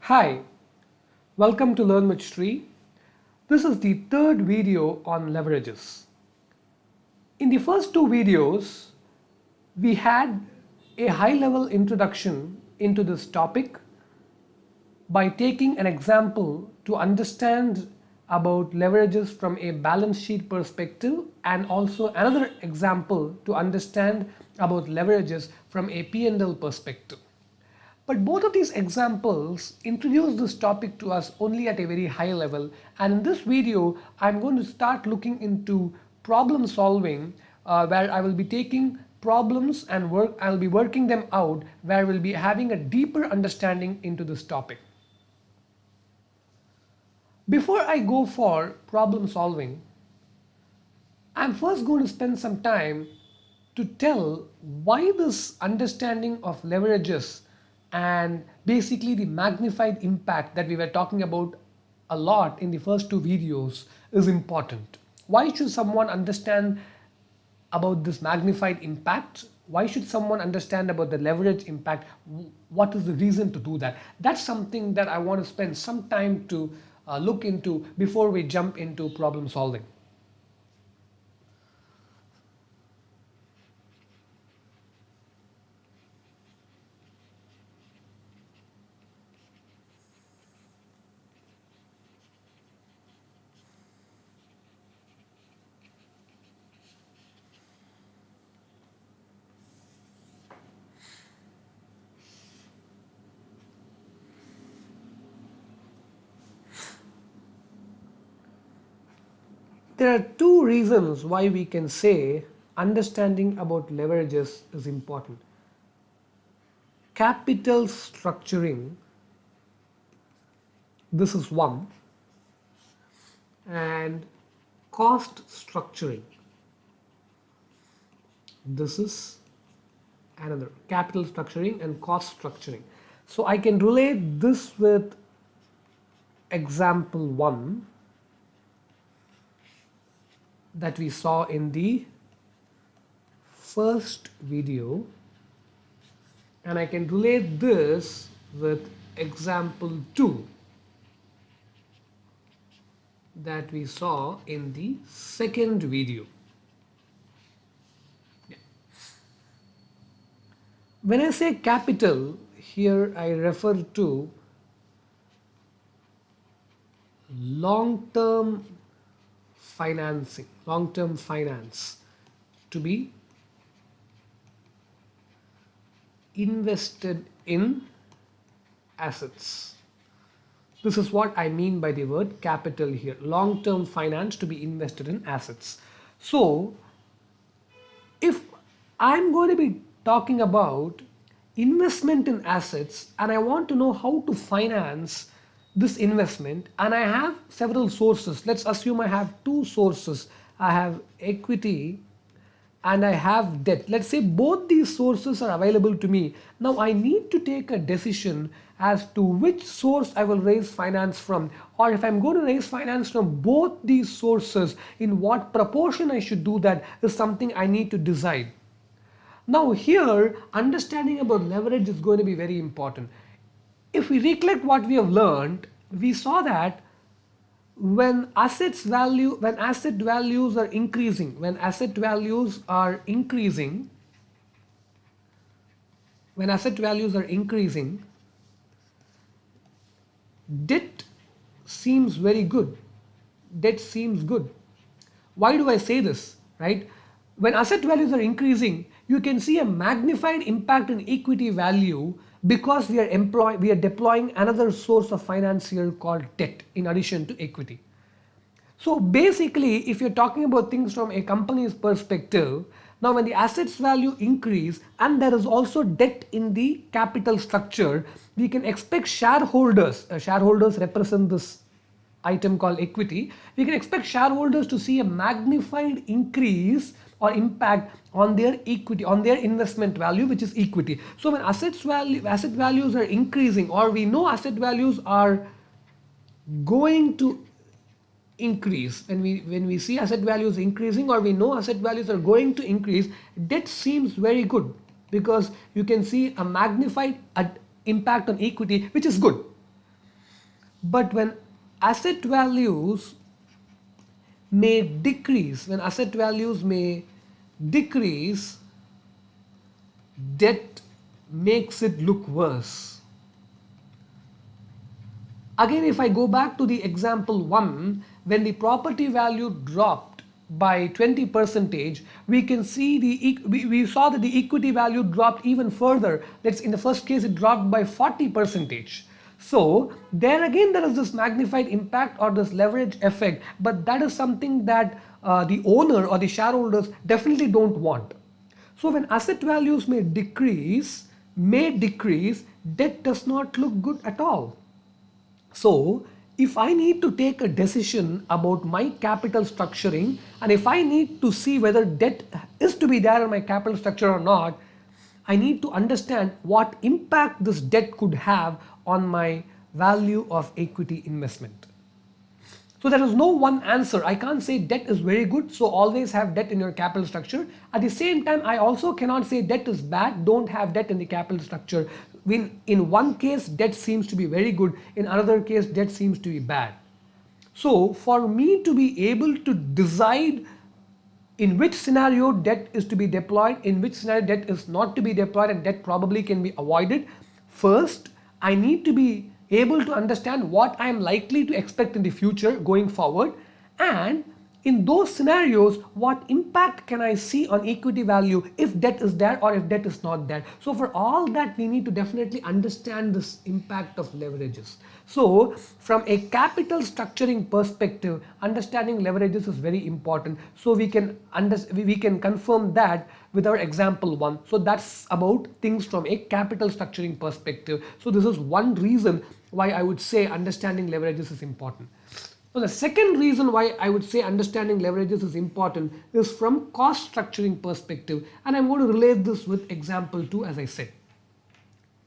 Hi, welcome to Learn with Tree. This is the third video on leverages. In the first two videos, we had a high-level introduction into this topic by taking an example to understand about leverages from a balance sheet perspective and also another example to understand about leverages from a P&L perspective. But both of these examples introduce this topic to us only at a very high level, and in this video I'm going to start looking into problem solving where I will be taking problems and I'll be working them out where we'll be having a deeper understanding into this topic. Before I go for problem solving, I'm first going to spend some time to tell why this understanding of leverages and basically the magnified impact that we were talking about a lot in the first two videos is important. Why should someone understand about this magnified impact? Why should someone understand about the leverage impact? What is the reason to do that? That's something that I want to spend some time to look into before we jump into problem solving. There are two reasons why we can say understanding about leverages is important. Capital structuring, this is one, and cost structuring, this is another. Capital structuring and cost structuring. So I can relate this with example 1 that we saw in the first video, and I can relate this with example 2 that we saw in the second video. When I say capital, here I refer to long-term financing, long-term finance to be invested in assets. This is what I mean by the word capital here, long-term finance to be invested in assets. So if I'm going to be talking about investment in assets and I want to know how to finance this investment, and I have several sources. Let's assume I have two sources. I have equity and I have debt. Let's say both these sources are available to me. Now I need to take a decision as to which source I will raise finance from, or if I'm going to raise finance from both these sources, in what proportion I should do that is something I need to decide. Now here, understanding about leverage is going to be very important. If we recollect what we have learned, we saw that when asset values are increasing, when asset values are increasing, debt seems very good. Debt seems good. Why do I say this, right? When asset values are increasing, you can see a magnified impact in equity value because we are deploying another source of finance here called debt in addition to equity. So basically, if you're talking about things from a company's perspective, now when the assets value increase and there is also debt in the capital structure, we can expect shareholders represent this item called equity, we can expect shareholders to see a magnified increase or impact on their equity, on their investment value, which is equity. So when asset values are increasing, or we know asset values are going to increase, when we see asset values increasing, or we know asset values are going to increase, debt seems very good because you can see a magnified impact on equity, which is good. But when asset values may decrease, when asset values may decrease, debt makes it look worse. Again, if I go back to the example 1, when the property value dropped by 20 percentage, we can see we saw that the equity value dropped even further. Let's, in the first case, it dropped by 40 percentage. So there again, there is this magnified impact or this leverage effect, but that is something that the owner or the shareholders definitely don't want. So when asset values may decrease, debt does not look good at all. So if I need to take a decision about my capital structuring, and if I need to see whether debt is to be there in my capital structure or not, I need to understand what impact this debt could have on my value of equity investment. So there is no one answer. I can't say debt is very good, so always have debt in your capital structure. At the same time, I also cannot say debt is bad, don't have debt in the capital structure. In one case, debt seems to be very good, in another case, debt seems to be bad. So for me to be able to decide in which scenario debt is to be deployed, in which scenario debt is not to be deployed, and debt probably can be avoided, first I need to be able to understand what I am likely to expect in the future going forward, and in those scenarios, what impact can I see on equity value if debt is there or if debt is not there. So for all that, we need to definitely understand this impact of leverages. So from a capital structuring perspective, understanding leverages is very important. So we can confirm that with our example 1. So that's about things from a capital structuring perspective. So this is one reason why I would say understanding leverages is important. So the second reason why I would say understanding leverages is important is from cost structuring perspective, and I'm going to relate this with example 2, as I said.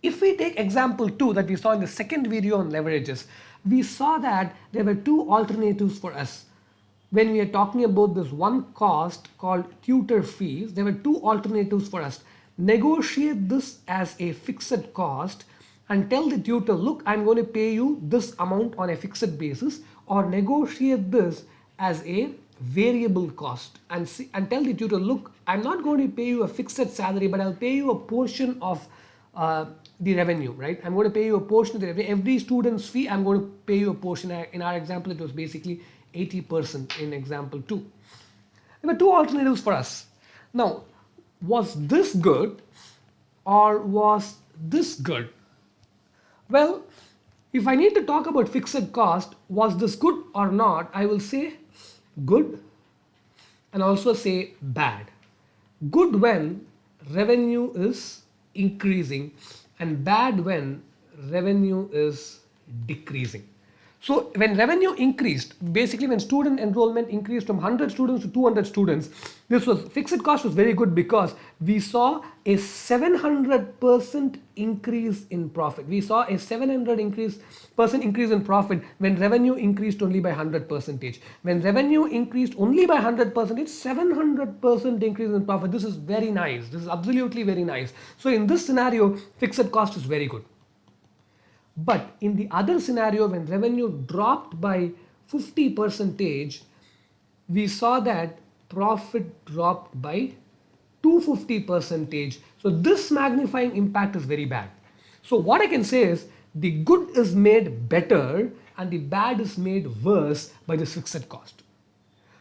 If we take example 2 that we saw in the second video on leverages, we saw that there were two alternatives for us. When we are talking about this one cost called tutor fees, there were two alternatives for us. Negotiate this as a fixed cost and tell the tutor, look, I'm going to pay you this amount on a fixed basis, or negotiate this as a variable cost and tell the tutor, look, I'm not going to pay you a fixed salary, but I'll pay you a portion of the revenue, right? I'm going to pay you a portion of the revenue. Every student's fee, I'm going to pay you a portion. In our example, it was basically 80% in example 2. There were two alternatives for us. Now, was this good or was this good? Well, if I need to talk about fixed cost, was this good or not, I will say good and also say bad. Good when revenue is increasing and bad when revenue is decreasing. So when revenue increased, basically when student enrollment increased from 100 students to 200 students, this was fixed cost was very good because we saw a 700% increase in profit. We saw a 700% increase in profit when revenue increased only by 100%. When revenue increased only by 100%, 700% increase in profit. This is very nice. This is absolutely very nice. So in this scenario, fixed cost is very good. But in the other scenario, when revenue dropped by 50%, we saw that profit dropped by 250%. So this magnifying impact is very bad. So what I can say is the good is made better and the bad is made worse by this fixed cost.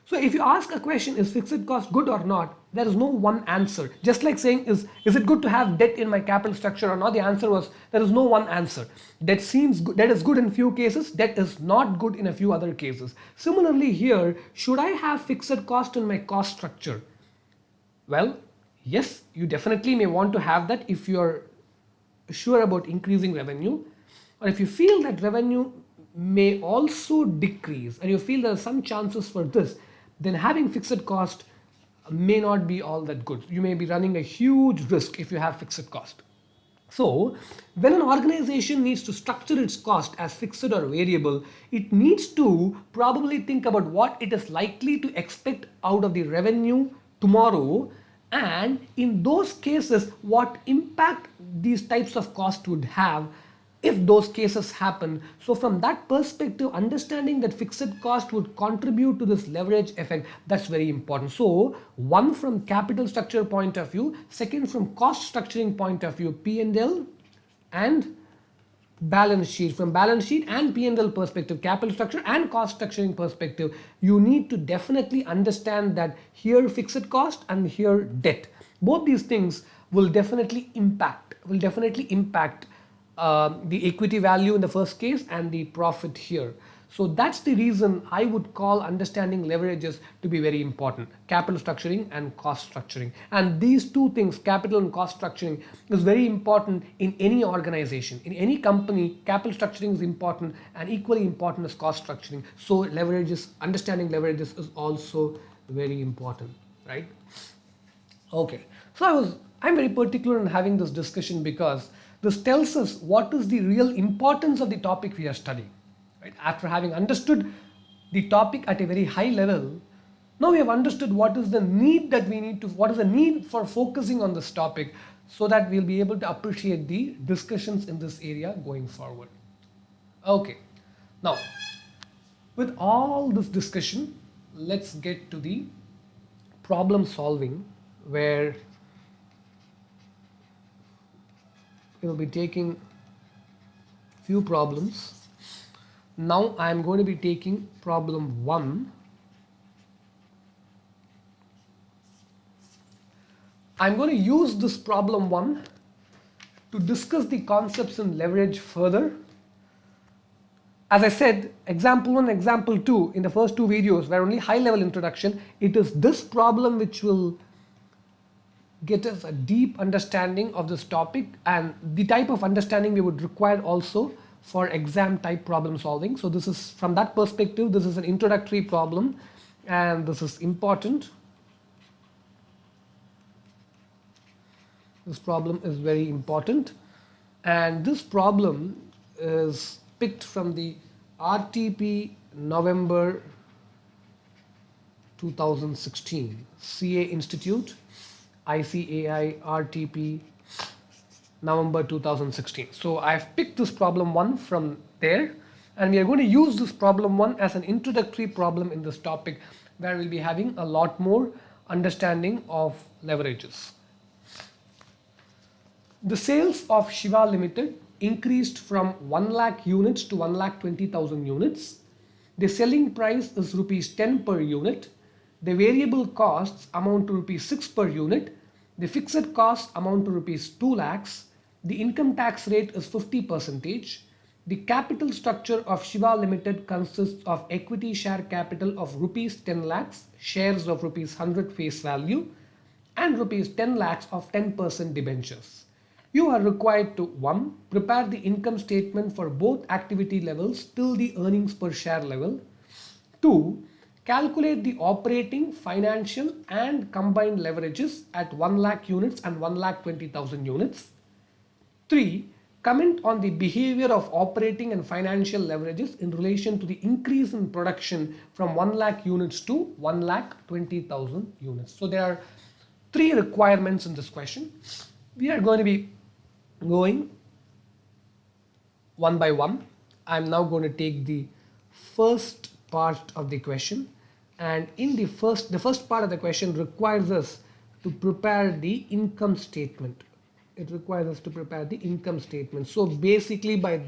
So if you ask a question, is fixed cost good or not, there is no one answer. Just like saying, is it good to have debt in my capital structure or not? The answer was, there is no one answer. Debt seems good, debt is good in few cases, debt is not good in a few other cases. Similarly here, should I have fixed cost in my cost structure? Well, yes, you definitely may want to have that if you're sure about increasing revenue, or if you feel that revenue may also decrease and you feel there are some chances for this, then having fixed cost may not be all that good. You may be running a huge risk if you have fixed cost. So when an organization needs to structure its cost as fixed or variable, it needs to probably think about what it is likely to expect out of the revenue tomorrow, and in those cases what impact these types of costs would have if those cases happen. So from that perspective, understanding that fixed cost would contribute to this leverage effect, that's very important. So one from capital structure point of view, second from cost structuring point of view, P&L and balance sheet. From balance sheet and P&L perspective, capital structure and cost structuring perspective, you need to definitely understand that here fixed cost and here debt. Both these things will definitely impact the equity value in the first case and the profit here. So that's the reason I would call understanding leverages to be very important. Capital structuring and cost structuring. And these two things, capital and cost structuring, is very important in any organization. In any company, capital structuring is important and equally important as cost structuring. So leverages, understanding leverages is also very important, right? Okay. So I'm very particular in having this discussion because this tells us what is the real importance of the topic we are studying. Right? After having understood the topic at a very high level, now we have understood what is the need what is the need for focusing on this topic so that we'll be able to appreciate the discussions in this area going forward. Okay. Now, with all this discussion, let's get to the problem solving where we'll be taking few problems. Now I am going to be taking problem 1. I'm going to use this problem 1 to discuss the concepts in leverage further. As I said, example 1, example 2 in the first two videos were only high level introduction. It is this problem which will get us a deep understanding of this topic and the type of understanding we would require also for exam type problem solving. So this is, from that perspective, this is an introductory problem and this is important. This problem is very important and this problem is picked from the RTP November 2016 CA Institute ICAI RTP November 2016. So I've picked this problem 1 from there and we are going to use this problem 1 as an introductory problem in this topic where we'll be having a lot more understanding of leverages. The sales of Shiva Limited increased from 1 lakh units to 1,20,000 units. The selling price is rupees 10 per unit. The variable costs amount to rupees 6 per unit. The fixed costs amount to rupees 2 lakhs. The income tax rate is 50%. The capital structure of Shiva Limited consists of equity share capital of rupees 10 lakhs, shares of rupees 100 face value, and rupees 10 lakhs of 10% debentures. You are required to 1. Prepare the income statement for both activity levels till the earnings per share level. 2. Calculate the operating, financial and combined leverages at 1 lakh units and 1,20,000 units. 3. Comment on the behavior of operating and financial leverages in relation to the increase in production from 1 lakh units to 1,20,000 units. So there are 3 requirements in this question. We are going to be going one by one. I'm now going to take the first part of the question, and in the first part of the question requires us to prepare the income statement. It requires us to prepare the income statement. So basically by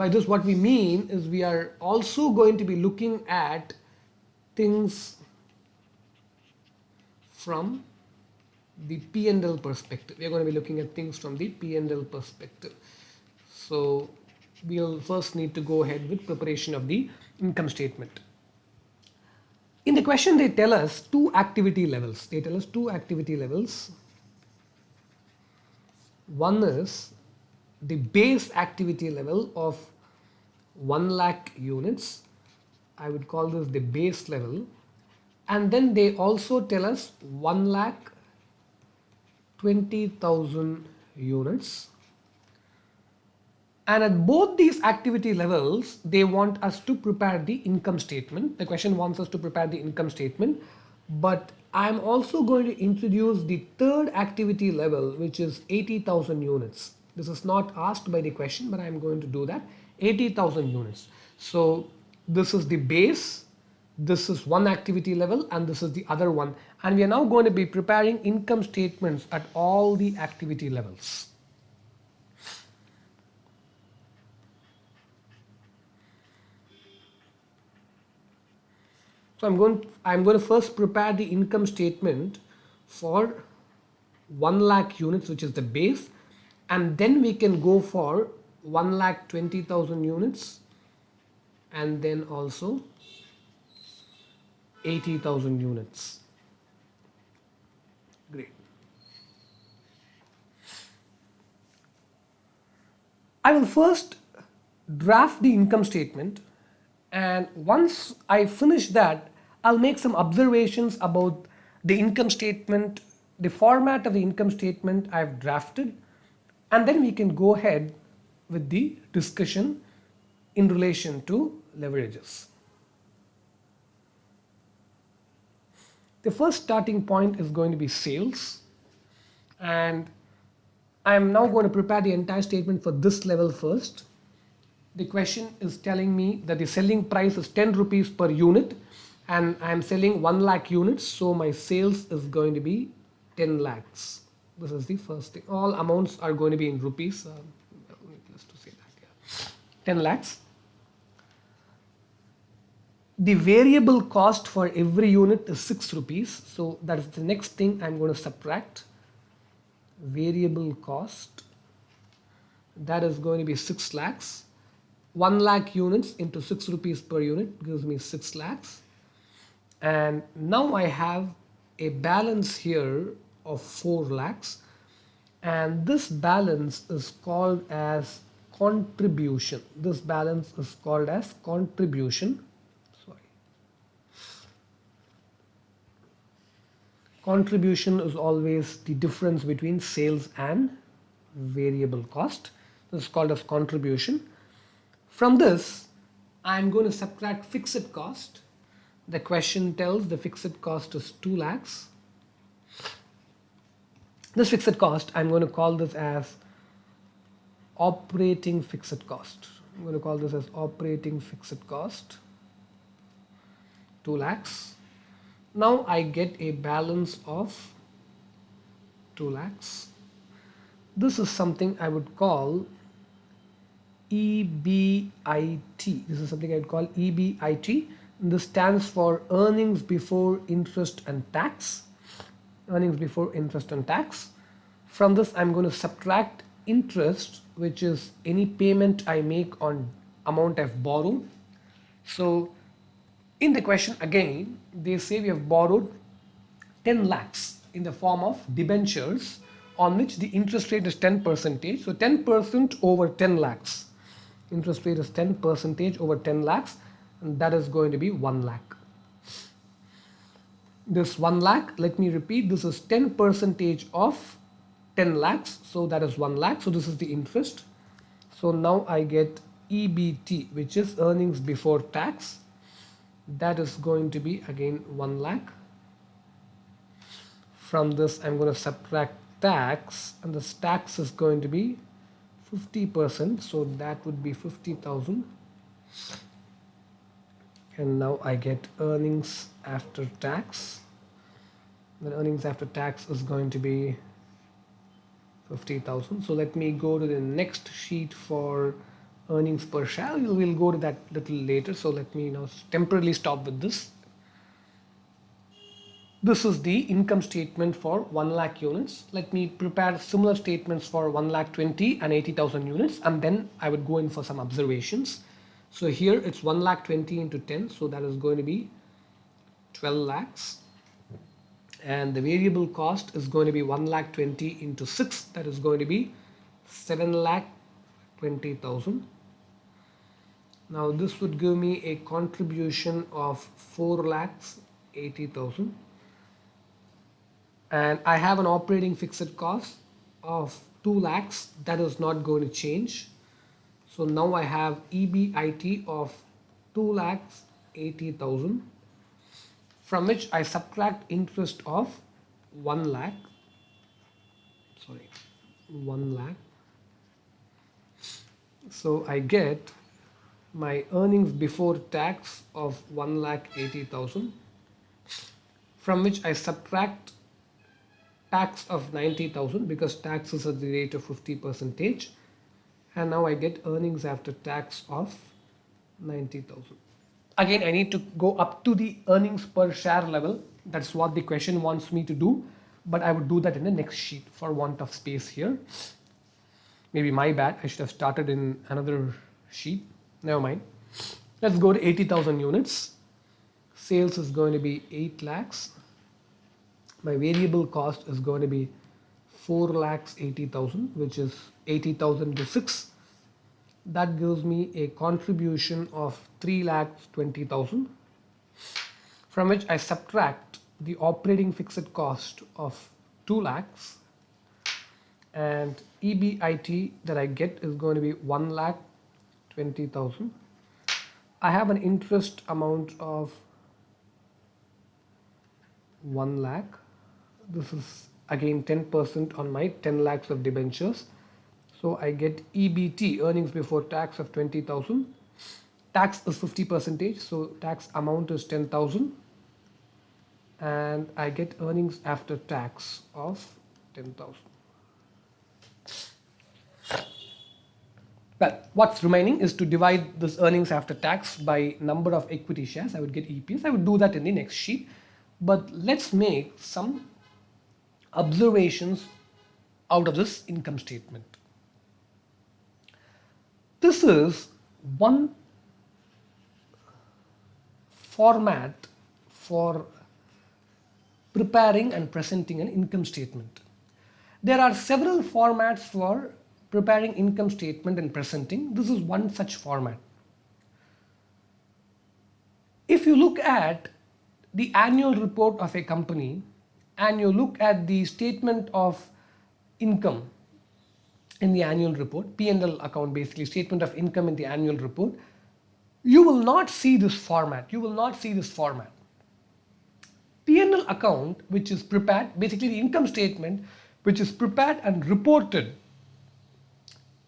this what we mean is we are also going to be looking at things from the P&L perspective. We are going to be looking at things from the P&L perspective. So we'll first need to go ahead with preparation of the income statement. In the question they tell us 2 activity levels. One is the base activity level of 1 lakh units. I would call this the base level. And then they also tell us 1,20,000 units. And at both these activity levels, they want us to prepare the income statement. The question wants us to prepare the income statement. But I'm also going to introduce the third activity level, which is 80,000 units. This is not asked by the question, but I am going to do that. 80,000 units. So this is the base, this is one activity level, and this is the other one. And we are now going to be preparing income statements at all the activity levels. So I'm going to first prepare the income statement for 1 lakh units, which is the base, and then we can go for 1,20,000 units, and then also 80,000 units. Great. I will first draft the income statement, and once I finish that, I'll make some observations about the income statement, the format of the income statement I've drafted, and then we can go ahead with the discussion in relation to leverages. The first starting point is going to be sales, and I'm now going to prepare the entire statement for this level first. The question is telling me that the selling price is 10 rupees per unit, and I'm selling 1 lakh units, so my sales is going to be 10 lakhs. This is the first thing. All amounts are going to be in rupees. Just to say that, yeah. 10 lakhs. The variable cost for every unit is 6 rupees. So that is the next thing I'm going to subtract. Variable cost, that is going to be 6 lakhs. 1 lakh units into 6 rupees per unit gives me 6 lakhs. And now I have a balance here of 4 lakhs. And this balance is called as contribution. This balance is called as contribution. Contribution is always the difference between sales and variable cost. This is called as contribution. From this, I'm going to subtract fixed cost. The question tells the fixed cost is 2 lakhs. This fixed cost, I'm going to call this as operating fixed cost. I'm going to call this as operating fixed cost, 2 lakhs. Now I get a balance of 2 lakhs. This is something I would call EBIT. This is something I would call EBIT. This stands for earnings before interest and tax. Earnings before interest and tax. From this, I'm going to subtract interest, which is any payment I make on amount I've borrowed. So in the question again, they say we have borrowed 10 lakhs in the form of debentures on which the interest rate is 10%. So 10% over 10 lakhs. Interest rate is 10% over 10 lakhs, and that is going to be 1 lakh. This 1 lakh, let me repeat, this is 10% of 10 lakhs. So that is 1 lakh. So this is the interest. So now I get EBT, which is earnings before tax. That is going to be again 1 lakh. From this, I'm going to subtract tax, and this tax is going to be 50%. So that would be 50,000. And now I get earnings after tax. The earnings after tax is going to be 50,000. So let me go to the next sheet for earnings per share. We'll go to that little later. So let me now temporarily stop with this. This is the income statement for 1 lakh units. Let me prepare similar statements for 1,20,000 and 80,000 units, and then I would go in for some observations. So here it's 1,20,000 into 10, so that is going to be 12 lakhs. And the variable cost is going to be 1,20,000 into 6, that is going to be 7,20,000. Now this would give me a contribution of 4,80,000. And I have an operating fixed cost of 2 lakhs, that is not going to change. So now I have EBIT of 2,80,000, from which I subtract interest of 1 lakh. 1 lakh. So I get my earnings before tax of 1,80,000, from which I subtract tax of 90,000 because tax is at the rate of 50 percentage, and now I get earnings after tax of 90,000. Again, I need to go up to the earnings per share level. That's what the question wants me to do, but I would do that in the next sheet for want of space here. Maybe my bad, I should have started in another sheet. Never mind. Let's go to 80,000 units. Sales is going to be 8 lakhs. My variable cost is going to be 4,80,000, which is 80,000 to 6. That gives me a contribution of 3,20,000, from which I subtract the operating fixed cost of 2 lakhs, and EBIT that I get is going to be 1,20,000. I have an interest amount of 1 lakh. This is again 10% on my 10 lakhs of debentures. So I get EBT, earnings before tax, of 20,000. Tax is 50 percentage, so tax amount is 10,000. And I get earnings after tax of 10,000. Well, what's remaining is to divide this earnings after tax by number of equity shares. I would get EPS. I would do that in the next sheet. But let's make some observations out of this income statement. This is one format for preparing and presenting an income statement. There are several formats for preparing income statement and presenting. This is one such format. If you look at the annual report of a company and you look at the statement of income in the annual report, P&L account, basically statement of income in the annual report, you will not see this format. You will not see this format. P&L account, which is prepared, basically the income statement, which is prepared and reported,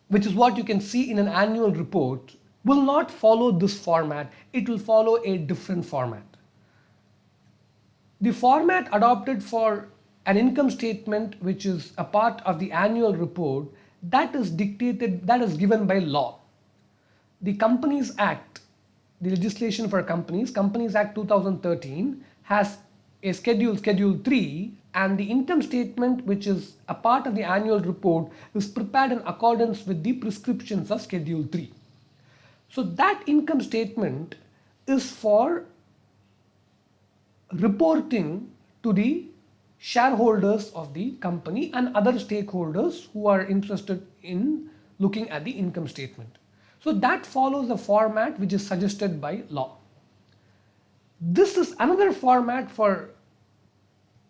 which is what you can see in an annual report, will not follow this format. It will follow a different format. The format adopted for an income statement, which is a part of the annual report, that is dictated, that is given by law. The Companies Act, the legislation for companies, Companies Act 2013, has a schedule, Schedule 3, and the income statement, which is a part of the annual report, is prepared in accordance with the prescriptions of Schedule 3. So that income statement is for reporting to the shareholders of the company and other stakeholders who are interested in looking at the income statement. So that follows the format which is suggested by law. This is another format for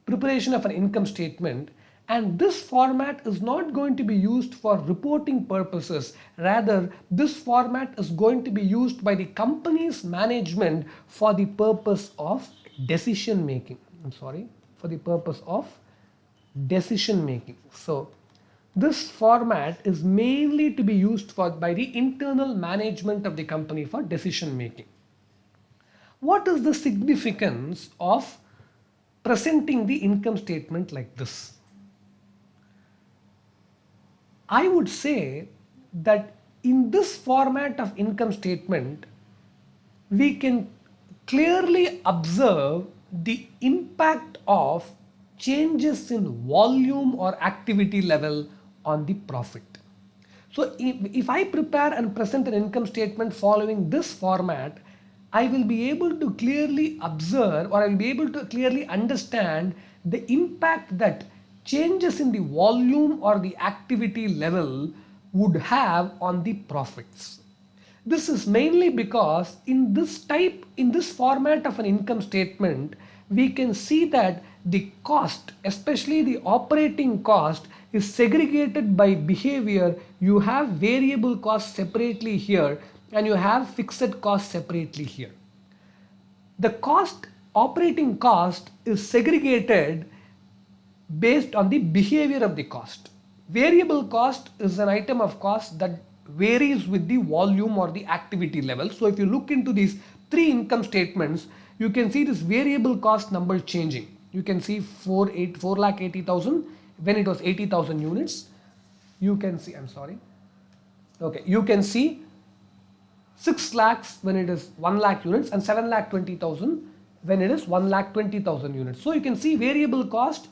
preparation of an income statement, and this format is not going to be used for reporting purposes. Rather, this format is going to be used by the company's management for the purpose of decision making. For the purpose of decision making. So this format is mainly to be used by the internal management of the company for decision making. What is the significance of presenting the income statement like this? I would say that in this format of income statement, we can clearly observe the impact of changes in volume or activity level on the profit. So if I prepare and present an income statement following this format, I will be able to clearly observe, or I will be able to clearly understand the impact that changes in the volume or the activity level would have on the profits. This is mainly because in this format of an income statement, we can see that the cost, especially the operating cost, is segregated by behavior. You have variable costs separately here and you have fixed costs separately here. The operating cost is segregated based on the behavior of the cost. Variable cost is an item of cost that varies with the volume or the activity level. So if you look into these three income statements, you can see this variable cost number changing. You can see 4,80,000 when it was 80,000 units. You can see, I'm sorry. Okay, you can see 6 lakhs when it is 1 lakh units and 7,20,000 when it is 1,20,000 units. So you can see variable cost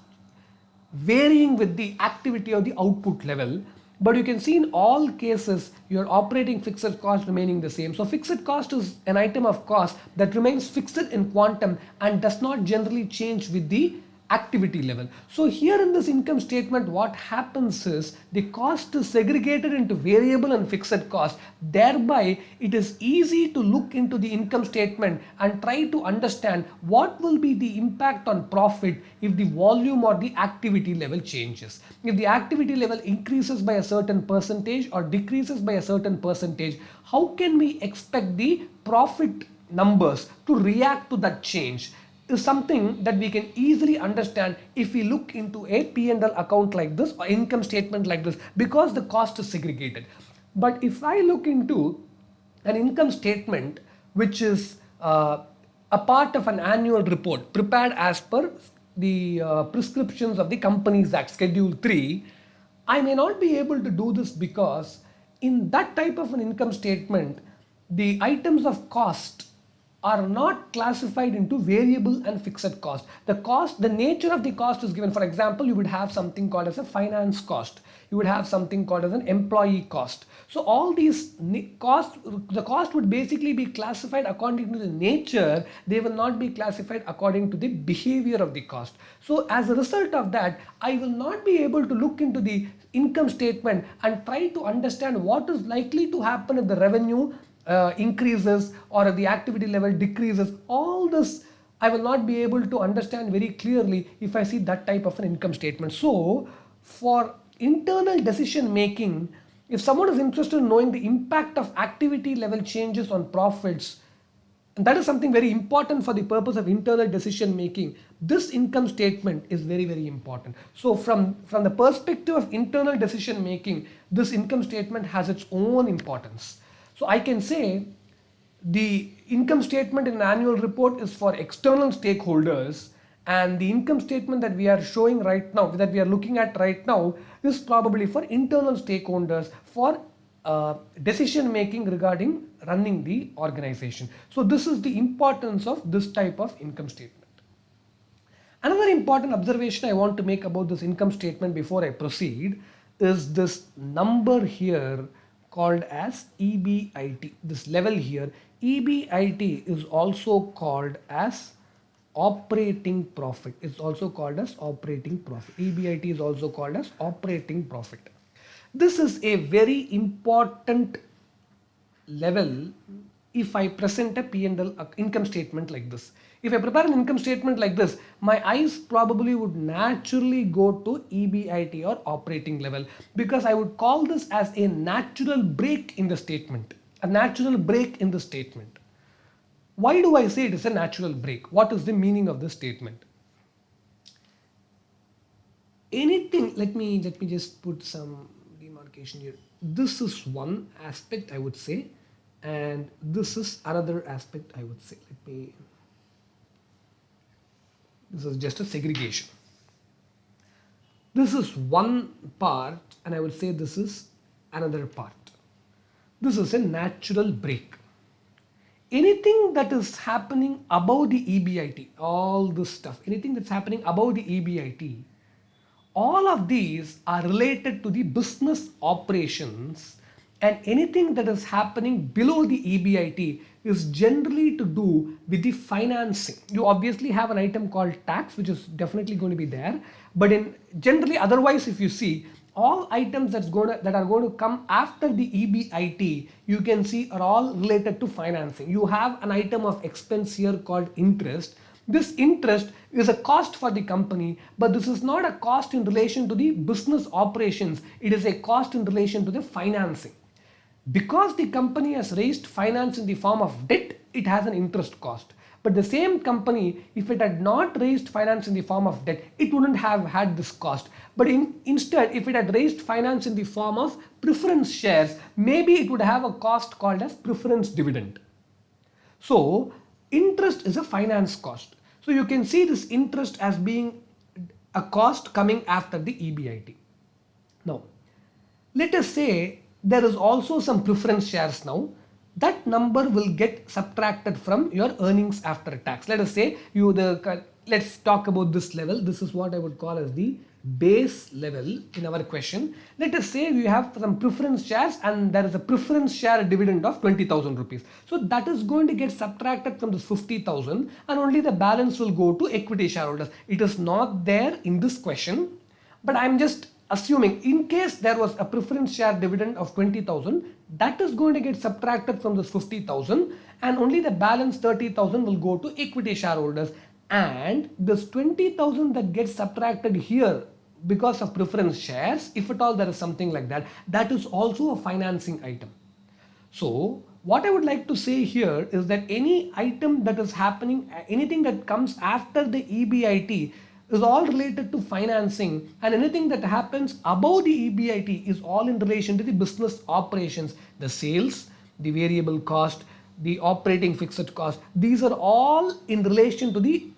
varying with the activity or the output level, but you can see in all cases your operating fixed cost remaining the same. So fixed cost is an item of cost that remains fixed in quantum and does not generally change with the activity level. So here in this income statement, what happens is the cost is segregated into variable and fixed cost. Thereby it is easy to look into the income statement and try to understand what will be the impact on profit if the volume or the activity level changes. If the activity level increases by a certain percentage or decreases by a certain percentage, how can we expect the profit numbers to react to that change? Is something that we can easily understand if we look into a P&L account like this or income statement like this, because the cost is segregated. But if I look into an income statement which is a part of an annual report prepared as per the prescriptions of the Companies Act Schedule 3, I may not be able to do this because in that type of an income statement, the items of cost are not classified into variable and fixed cost. The nature of the cost is given. For example, you would have something called as a finance cost. You would have something called as an employee cost. So all these costs, the cost would basically be classified according to the nature. They will not be classified according to the behavior of the cost. So as a result of that, I will not be able to look into the income statement and try to understand what is likely to happen if the revenue increases or the activity level decreases. All this I will not be able to understand very clearly if I see that type of an income statement. So for internal decision making, if someone is interested in knowing the impact of activity level changes on profits, and that is something very important for the purpose of internal decision making, this income statement is very, very important. So from the perspective of internal decision making, this income statement has its own importance. So I can say the income statement in an annual report is for external stakeholders, and the income statement that we are showing right now, that we are looking at right now, is probably for internal stakeholders for decision making regarding running the organization. So this is the importance of this type of income statement. Another important observation I want to make about this income statement before I proceed is this number here called as EBIT. This level here, EBIT, is also called as operating profit. It's also called as operating profit. EBIT is also called as operating profit. This is a very important level if I present a P&L income statement like this. If I prepare an income statement like this, my eyes probably would naturally go to EBIT or operating level, because I would call this as a natural break in the statement. A natural break in the statement. Why do I say it is a natural break? What is the meaning of this statement? Anything, let me just put some demarcation here. This is one aspect, I would say, and this is another aspect, I would say. This is just a segregation. This is one part, and I would say this is another part. This is a natural break. Anything that is happening above the EBIT, all this stuff, anything that's happening above the EBIT, all of these are related to the business operations, and anything that is happening below the EBIT is generally to do with the financing. You obviously have an item called tax, which is definitely going to be there, but in generally otherwise, if you see, all items that are going to come after the EBIT, you can see are all related to financing. You have an item of expense here called interest. This interest is a cost for the company, but this is not a cost in relation to the business operations. It is a cost in relation to the financing. Because the company has raised finance in the form of debt, it has an interest cost. But the same company, if it had not raised finance in the form of debt, it wouldn't have had this cost. But instead, if it had raised finance in the form of preference shares, maybe it would have a cost called as preference dividend. So interest is a finance cost. So you can see this interest as being a cost coming after the EBIT. Now, let us say there is also some preference shares now. That number will get subtracted from your earnings after tax. Let us say let's talk about this level. This is what I would call as the base level in our question. Let us say we have some preference shares and there is a preference share dividend of 20,000 rupees. So that is going to get subtracted from this 50,000 and only the balance will go to equity shareholders. It is not there in this question, but I'm just assuming in case there was a preference share dividend of 20,000, that is going to get subtracted from this 50,000 and only the balance 30,000 will go to equity shareholders. And this 20,000 that gets subtracted here because of preference shares, if at all there is something like that, that is also a financing item. So what I would like to say here is that any item that is happening, anything that comes after the EBIT is all related to financing, and anything that happens above the EBIT is all in relation to the business operations, the sales, the variable cost, the operating fixed cost. These are all in relation to the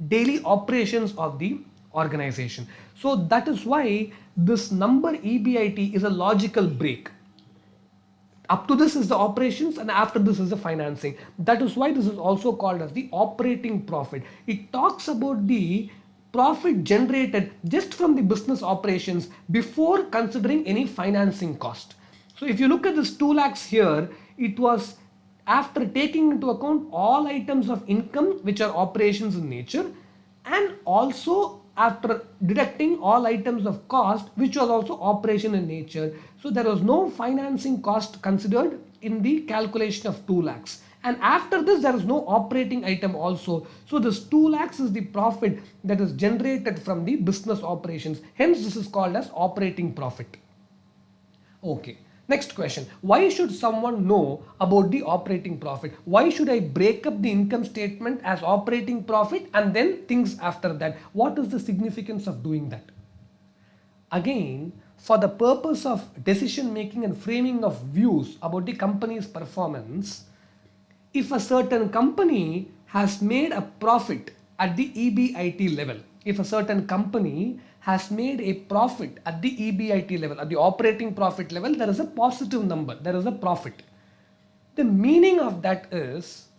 daily operations of the organization. So that is why this number EBIT is a logical break. Up to this is the operations and after this is the financing. That is why this is also called as the operating profit. It talks about the profit generated just from the business operations before considering any financing cost. So if you look at this 2 lakhs here, it was after taking into account all items of income which are operations in nature, and also after deducting all items of cost which was also operation in nature. So there was no financing cost considered in the calculation of 2 lakhs. And after this there is no operating item also. So this 2 lakhs is the profit that is generated from the business operations. Hence this is called as operating profit. Okay. Next question. Why should someone know about the operating profit? Why should I break up the income statement as operating profit and then things after that? What is the significance of doing that? Again, for the purpose of decision making and framing of views about the company's performance, if a certain company has made a profit at the EBIT level, if a certain company has made a profit at the EBIT level, at the operating profit level, there is a positive number, there is a profit. The meaning of that is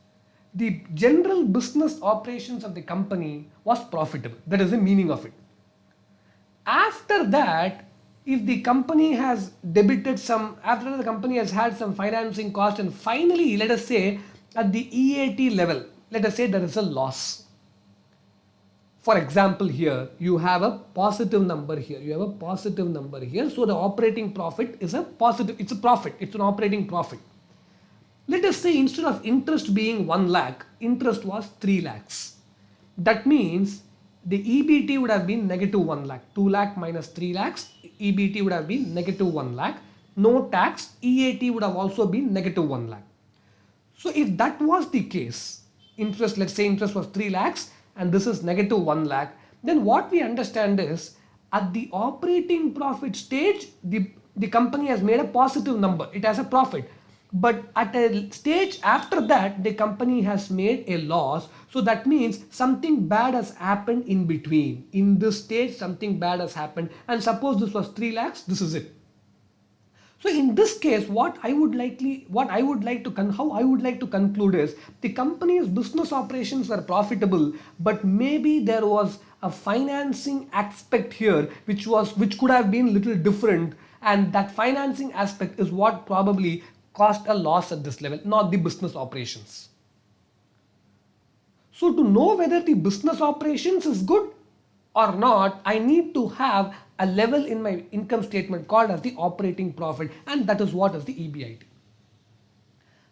the general business operations of the company was profitable. That is the meaning of it. After that, if the company has debited some, after the company has had some financing cost, and finally, let us say at the EAT level, let us say there is a loss. For example, here you have a positive number here, you have a positive number here. So the operating profit is a positive, it's a profit, it's an operating profit. Let us say instead of interest being 1 lakh, interest was 3 lakhs. That means the EBT would have been negative 1 lakh. 2 lakh minus 3 lakhs, EBT would have been negative 1 lakh. No tax, EAT would have also been negative 1 lakh. So if that was the case, interest, let's say interest was 3 lakhs and this is negative 1 lakh, then what we understand is at the operating profit stage, the company has made a positive number, it has a profit. But at a stage after that, the company has made a loss. So that means something bad has happened in between. In this stage, something bad has happened. And suppose this was 3 lakhs, this is it. So in this case, how I would like to conclude is the company's business operations were profitable, but maybe there was a financing aspect here which could have been little different, and that financing aspect is what probably caused a loss at this level, not the business operations. So to know whether the business operations is good or not, I need to have a level in my income statement called as the operating profit, and that is what is the EBIT.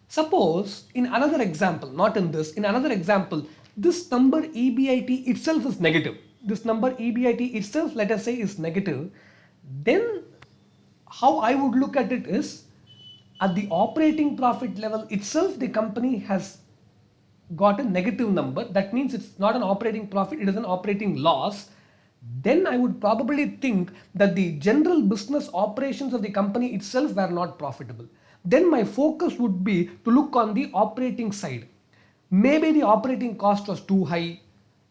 Suppose in another example, not in this, in another example, this number EBIT itself is negative. This number EBIT itself, let us say, is negative. Then how I would look at it is at the operating profit level itself, the company has got a negative number, that means it's not an operating profit, it is an operating loss, then I would probably think that the general business operations of the company itself were not profitable. Then my focus would be to look on the operating side. Maybe the operating cost was too high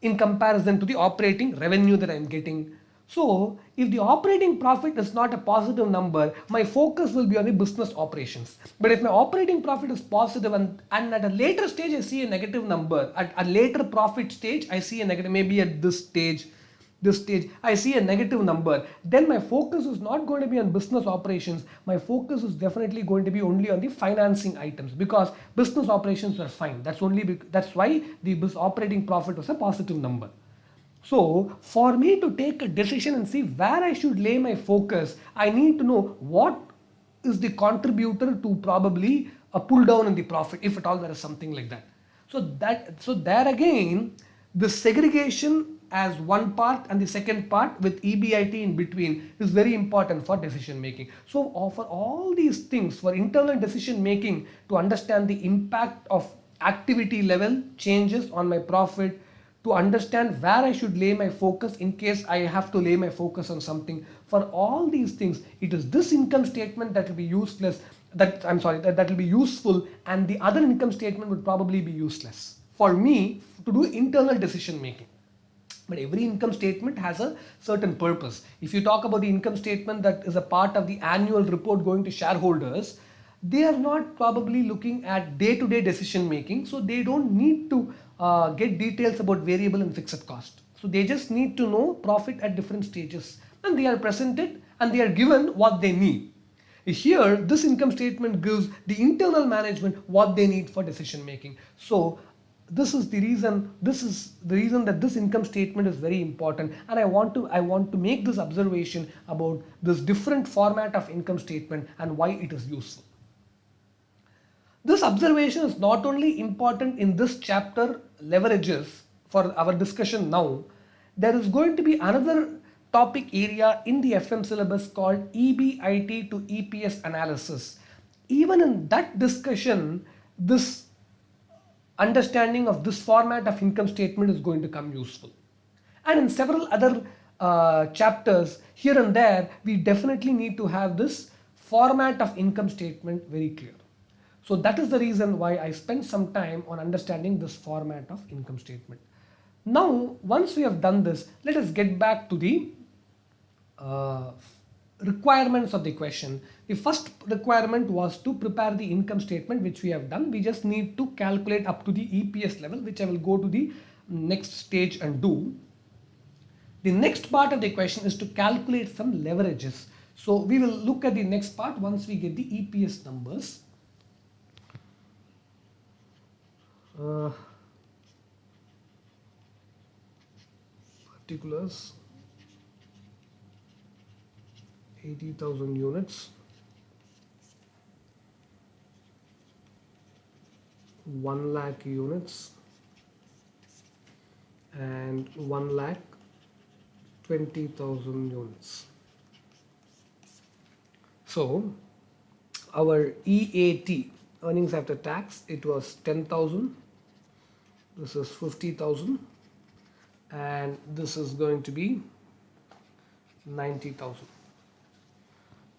in comparison to the operating revenue that I'm getting. So if the operating profit is not a positive number, my focus will be on the business operations. But if my operating profit is positive and at a later stage I see a negative number, at a later profit stage I see a negative, maybe at this stage I see a negative number, then my focus is not going to be on business operations. My focus is definitely going to be only on the financing items, because business operations are fine. That's why the operating profit was a positive number. So for me to take a decision and see where I should lay my focus, I need to know what is the contributor to probably a pull down in the profit, if at all there is something like that. So there again, the segregation as one part and the second part with EBIT in between is very important for decision making. So for all these things, for internal decision making, to understand the impact of activity level changes on my profit, to understand where I should lay my focus in case I have to lay my focus on something. For all these things, it is this income statement that will be useless, that will be useful, and the other income statement would probably be useless for me to do internal decision making. But every income statement has a certain purpose. If you talk about the income statement that is a part of the annual report going to shareholders, they are not probably looking at day-to-day decision making, so they don't need to get details about variable and fixed cost. So they just need to know profit at different stages, and they are presented and they are given what they need. Here, this income statement gives the internal management what they need for decision making. So this is the reason that this income statement is very important, and I want to make this observation about this different format of income statement and why it is useful. This observation is not only important in this chapter leverages for our discussion now. There is going to be another topic area in the FM syllabus called EBIT to EPS analysis. Even in that discussion, this understanding of this format of income statement is going to come useful. And in several other chapters here and there, we definitely need to have this format of income statement very clear. So that is the reason why I spent some time on understanding this format of income statement. Now, once we have done this, let us get back to the requirements of the question. The first requirement was to prepare the income statement, which we have done. We just need to calculate up to the EPS level, which I will go to the next stage and do. The next part of the question is to calculate some leverages. So we will look at the next part once we get the EPS numbers. Particulars, 80,000 units, 1 lakh units, and 1,20,000 units. So our EAT, earnings after tax, it was 10,000. This is 50,000, and this is going to be 90,000.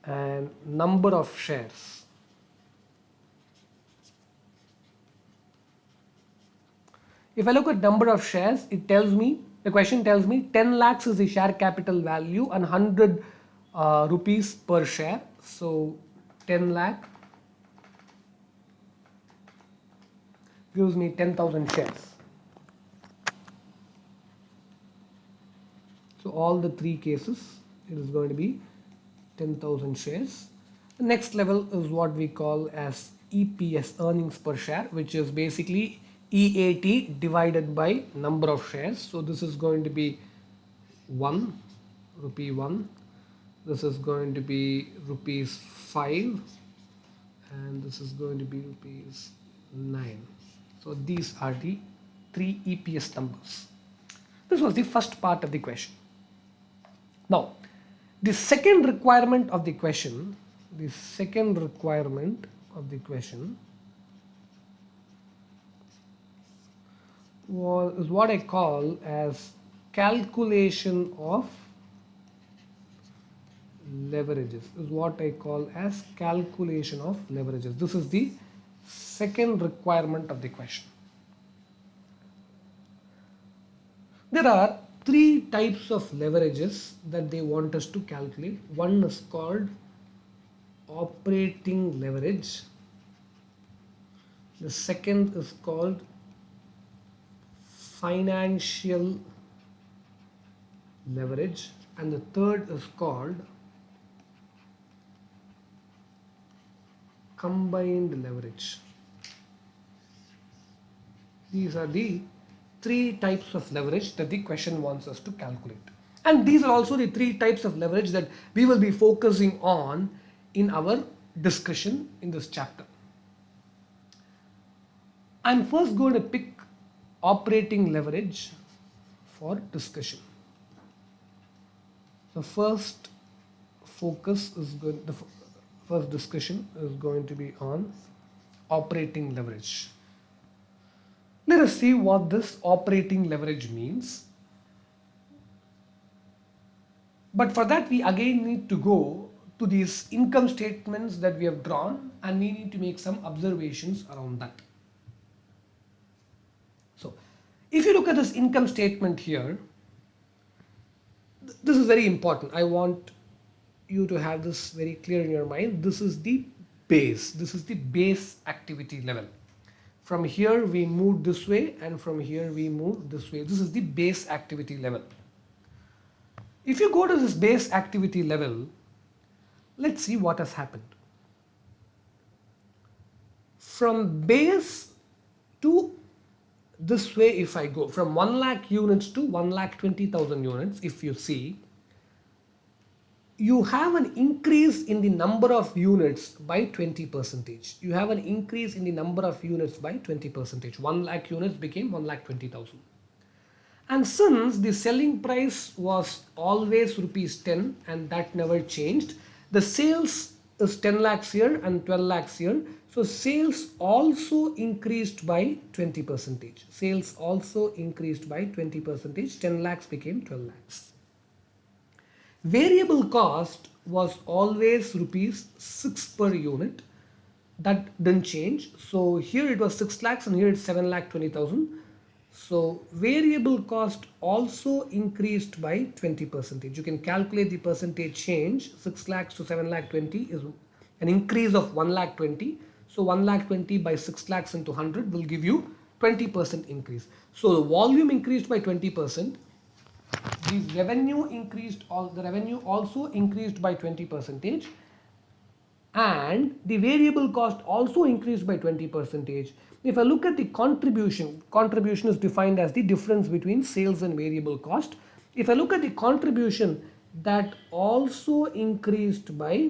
And number of shares. If I look at number of shares, the question tells me 10 lakhs is the share capital value and 100 rupees per share. So 10 lakh gives me 10,000 shares. So all the three cases, it is going to be 10,000 shares. The next level is what we call as EPS, earnings per share, which is basically EAT divided by number of shares. So this is going to be rupee 1. This is going to be rupees 5, and this is going to be rupees 9. So these are the three EPS numbers. This was the first part of the question. Now, the second requirement of the question is what I call as calculation of leverages, is what I call as calculation of leverages. This is the second requirement of the question. There are three types of leverages that they want us to calculate. One is called operating leverage. The second is called financial leverage, and the third is called combined leverage. These are the three types of leverage that the question wants us to calculate. And these are also the three types of leverage that we will be focusing on in our discussion in this chapter. I'm first going to pick operating leverage for discussion. The first focus is going, the first discussion is going to be on operating leverage. Let us see what this operating leverage means. But for that, we again need to go to these income statements that we have drawn, and we need to make some observations around that. So, if you look at this income statement here, this is very important. I want you to have this very clear in your mind. This is the base. This is the base activity level. From here we move this way, and from here we move this way. This is the base activity level. If you go to this base activity level, let's see what has happened. From base to this way, if I go from 1 lakh units to 1,20,000 units, if you see, you have an increase in the number of units by 20%. You have an increase in the number of units by 20%. 1 lakh units became 1,20,000. And since the selling price was always rupees 10 and that never changed, the sales is 10 lakhs here and 12 lakhs here. So sales also increased by 20%. Sales also increased by 20%. 10 lakhs became 12 lakhs. Variable cost was always rupees 6 per unit. That didn't change. So here it was 6 lakhs and here it's 7 lakh 20,000. So variable cost also increased by 20%. You can calculate the percentage change. 6 lakhs to 7 lakh 20 is an increase of 1 lakh 20. So 1 lakh 20 by 6 lakhs into 100 will give you 20% increase. So the volume increased by 20%. The revenue increased, the revenue also increased by 20%, and the variable cost also increased by 20%. If I look at the contribution is defined as the difference between sales and variable cost. If I look at the contribution, that also increased by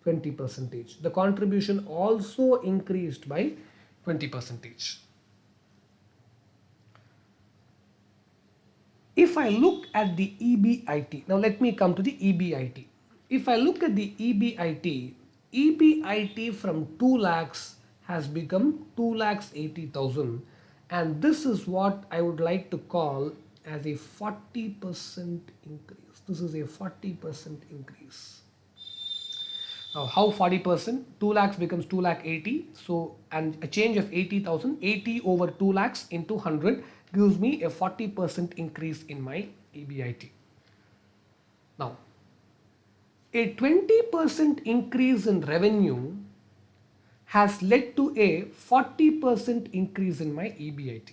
20%. The contribution also increased by 20%. If I look at the EBIT, now let me come to the EBIT. If I look at the EBIT from 2 lakhs has become 2,80,000, and this is what I would like to call as a 40% increase. This is a 40% increase. Now how 40%? 2 lakhs becomes 2,80,000. So, and a change of 80,000, 80 over 2 lakhs into 100 gives me a 40% increase in my EBIT. Now, a 20% increase in revenue has led to a 40% increase in my EBIT.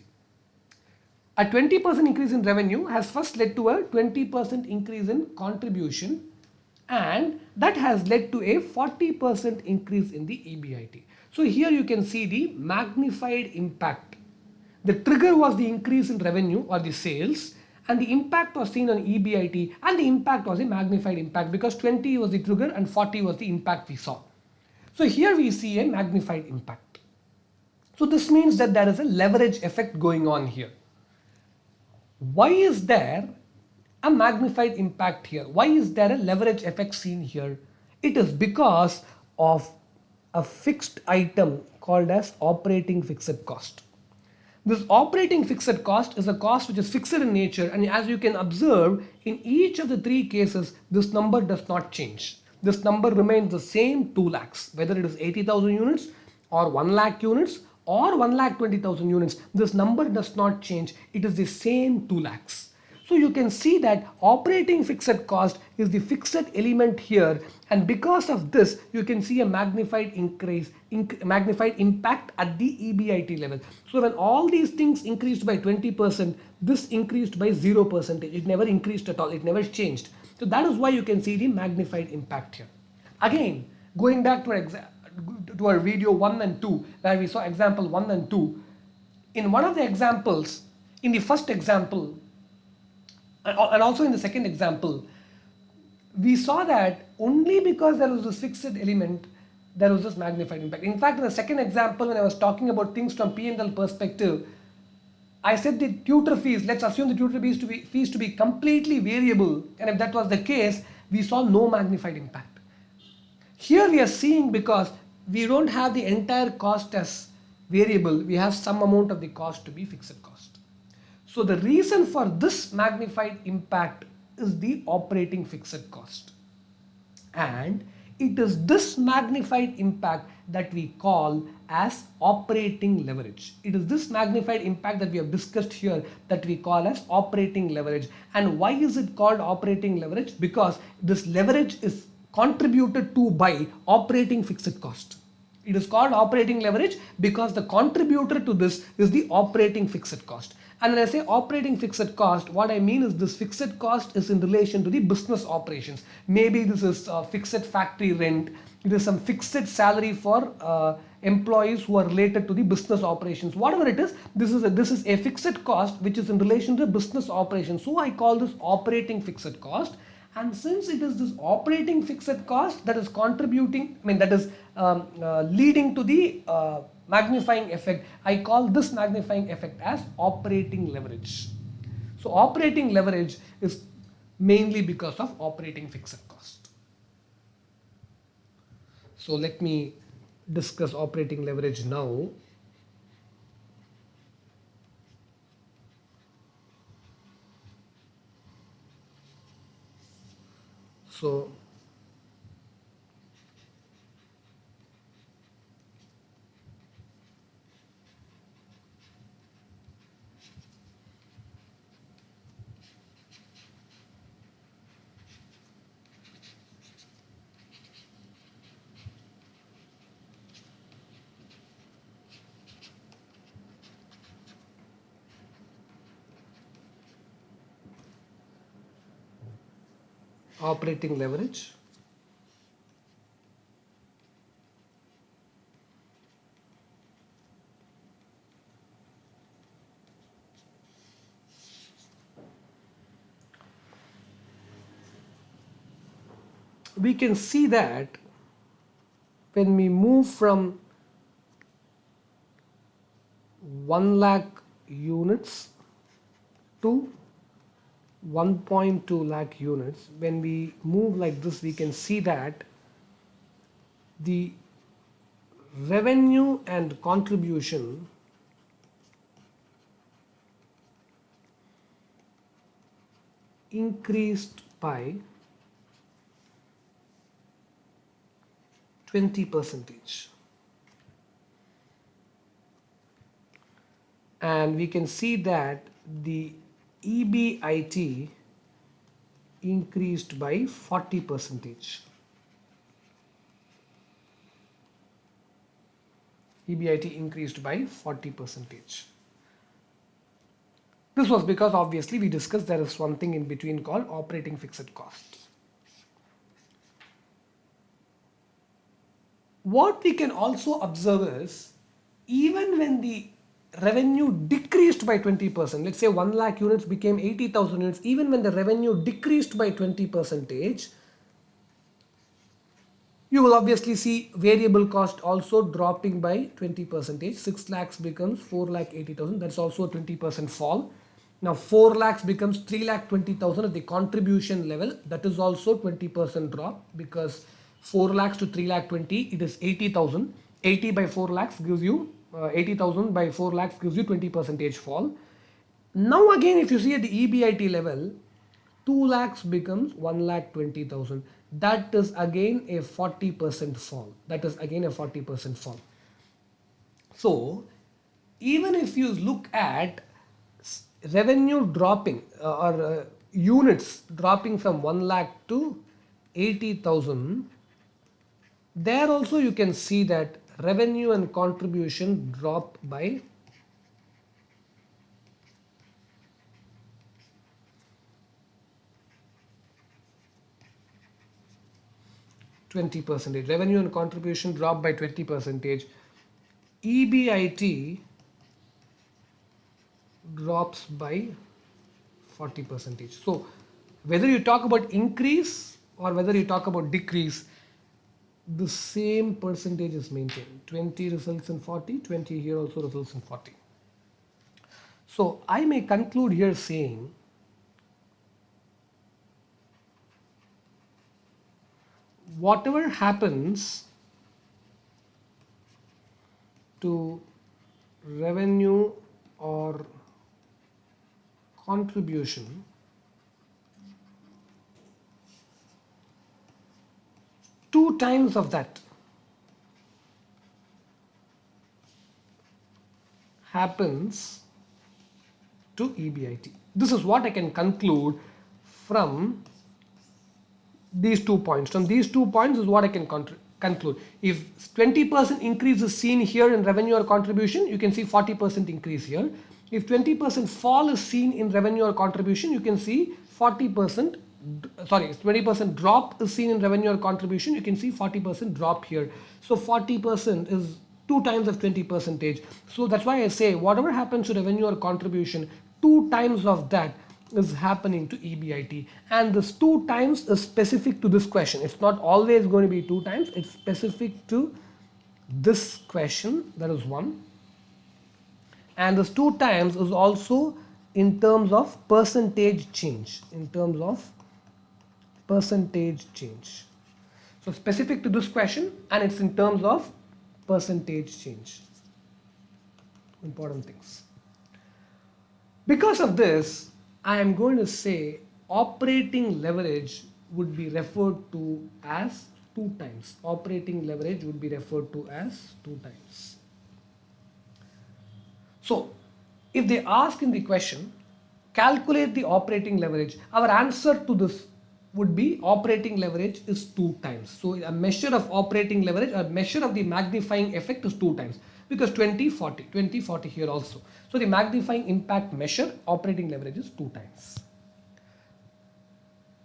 A 20% increase in revenue has first led to a 20% increase in contribution, and that has led to a 40% increase in the EBIT. So here you can see the magnified impact. The trigger was the increase in revenue or the sales, and the impact was seen on EBIT, and the impact was a magnified impact because 20 was the trigger and 40 was the impact we saw. So here we see a magnified impact. So this means that there is a leverage effect going on here. Why is there a magnified impact here? Why is there a leverage effect seen here? It is because of a fixed item called as operating fixed cost. This operating fixed cost is a cost which is fixed in nature, and as you can observe, in each of the three cases, this number does not change. This number remains the same 2 lakhs, whether it is 80,000 units or 1 lakh units or 1,20,000 units. This number does not change. It is the same 2 lakhs. So you can see that operating fixed cost is the fixed element here, and because of this you can see a magnified magnified impact at the EBIT level. So when all these things increased by 20%, this increased by 0%. It never increased at all, it never changed. So that is why you can see the magnified impact here. Again, going back to our video 1 and 2, where we saw example 1 and 2. In one of the examples, in the first example, and also in the second example, we saw that only because there was this fixed element, there was this magnified impact. In fact, in the second example, when I was talking about things from P&L perspective, I said the tutor fees, let's assume the tutor fees to be completely variable, and if that was the case, we saw no magnified impact. Here we are seeing, because we don't have the entire cost as variable, we have some amount of the cost to be fixed cost. So the reason for this magnified impact is the operating fixed cost. And it is this magnified impact that we call as operating leverage. It is this magnified impact that we have discussed here that we call as operating leverage. And why is it called operating leverage? Because this leverage is contributed to by operating fixed cost. It is called operating leverage because the contributor to this is the operating fixed cost. And when I say operating fixed cost, what I mean is this fixed cost is in relation to the business operations. Maybe this is fixed factory rent, it is some fixed salary for employees who are related to the business operations. Whatever it is, this is a fixed cost which is in relation to business operations. So I call this operating fixed cost. And since it is this operating fixed cost that is contributing, that is leading to the magnifying effect, I call this magnifying effect as operating leverage. So operating leverage is mainly because of operating fixed cost. So let me discuss operating leverage now. So operating leverage. We can see that when we move from 1 lakh units to 1.2 lakh units, when we move like this, we can see that the revenue and contribution increased by 20%. And we can see that the EBIT increased by 40%. EBIT increased by 40%. This was because obviously we discussed there is one thing in between called operating fixed cost. What we can also observe is, even when the revenue decreased by 20%, let's say 1 lakh units became 80,000 units, even when the revenue decreased by 20%, you will obviously see variable cost also dropping by 20%. 6 lakhs becomes 4 lakh 80,000, that's also a 20% fall. Now 4 lakhs becomes 3 lakh 20,000 at the contribution level, that is also 20% drop, because 4 lakhs to 3 lakh 20, it is 80,000. 80 by 4 lakhs gives you 80,000 by 4 lakhs gives you 20 percentage fall. Now again, if you see at the EBIT level, 2 lakhs becomes 1 lakh 20,000. That is again a 40% fall. That is again a 40% fall. So even if you look at revenue dropping or units dropping from 1 lakh to 80,000, there also you can see that revenue and contribution drop by 20%. Revenue and contribution drop by 20%. EBIT drops by 40%. So whether you talk about increase or whether you talk about decrease, the same percentage is maintained. 20 results in 40, 20 here also results in 40. So I may conclude here saying whatever happens to revenue or contribution two times of that happens to EBIT. This is what I can conclude from these 2 points. From these 2 points is what I can conclude. If 20% increase is seen here in revenue or contribution, you can see 40% increase here. If 20% fall is seen in revenue or contribution, you can see 40%, sorry, 20% drop is seen in revenue or contribution, you can see 40% drop here. So 40% is 2 times of 20%. So that's why I say whatever happens to revenue or contribution, 2 times of that is happening to EBIT, and this 2 times is specific to this question. It's not always going to be 2 times, it's specific to this question. That is one. And this 2 times is also in terms of percentage change. In terms of percentage change. So specific to this question, and it's in terms of percentage change. Important things. Because of this, I am going to say operating leverage would be referred to as 2 times. Operating leverage would be referred to as 2 times. So if they ask in the question, calculate the operating leverage, our answer to this would be operating leverage is 2 times. So a measure of operating leverage, a measure of the magnifying effect is 2 times, because 20, 40 here also. So the magnifying impact measure operating leverage is 2 times.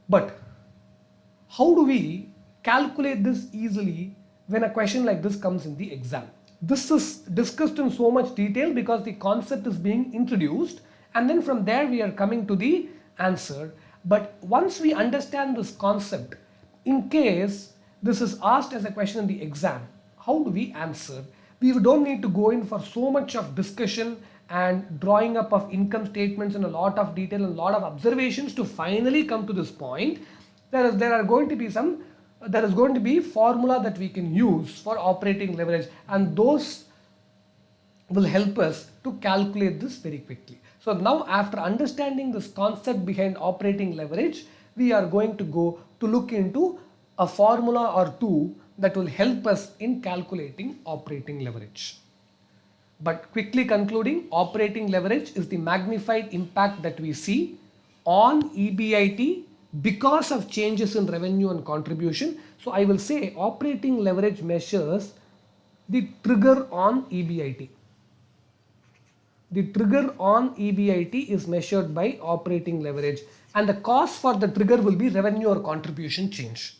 But how do we calculate this easily when a question like this comes in the exam? This is discussed in so much detail because the concept is being introduced, and then from there we are coming to the answer. But once we understand this concept, in case this is asked as a question in the exam, how do we answer? We don't need to go in for so much of discussion and drawing up of income statements in a lot of detail and a lot of observations to finally come to this point. There is going to be formula that we can use for operating leverage, and those will help us to calculate this very quickly. So now, after understanding this concept behind operating leverage, we are going to go to look into a formula or two that will help us in calculating operating leverage. But quickly concluding, operating leverage is the magnified impact that we see on EBIT because of changes in revenue and contribution. So I will say operating leverage measures the trigger on EBIT. The trigger on EBIT is measured by operating leverage, and the cause for the trigger will be revenue or contribution change.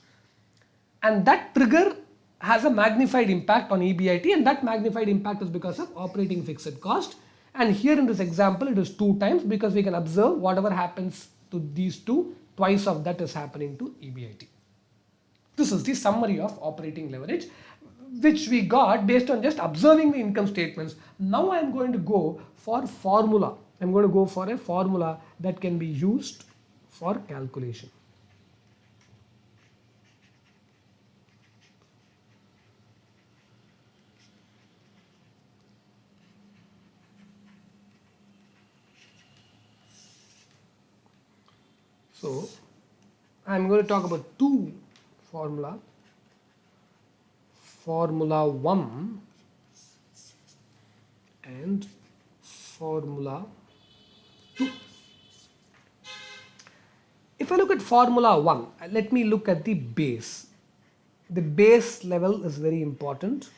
And that trigger has a magnified impact on EBIT, and that magnified impact is because of operating fixed cost. And here in this example, it is 2 times because we can observe whatever happens to these two, twice of that is happening to EBIT. This is the summary of operating leverage, which we got based on just observing the income statements. Now I am going to go for formula. I'm going to go for a formula that can be used for calculation. So I'm going to talk about two formula, Formula 1 and Formula 2. If I look at Formula 1, let me look at the base. The base level is very important.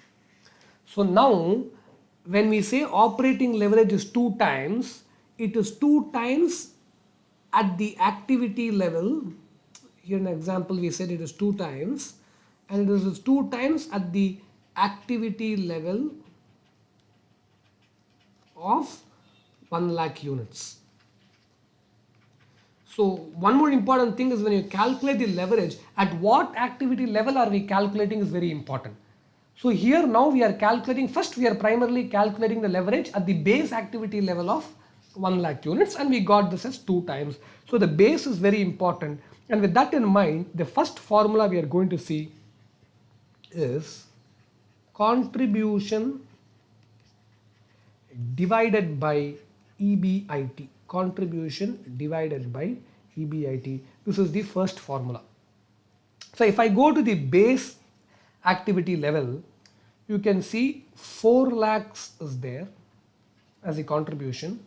So now when we say operating leverage is 2 times, it is 2 times at the activity level. Here in example we said it is 2 times, and it is 2 times at the activity level of 1 lakh units. So one more important thing is when you calculate the leverage, at what activity level are we calculating is very important. So here now we are calculating, first we are primarily calculating the leverage at the base activity level of 1 lakh units, and we got this as 2 times. So the base is very important, and with that in mind, the first formula we are going to see is contribution divided by EBIT. Contribution divided by EBIT. This is the first formula. So if I go to the base activity level, you can see 4 lakhs is there as a contribution.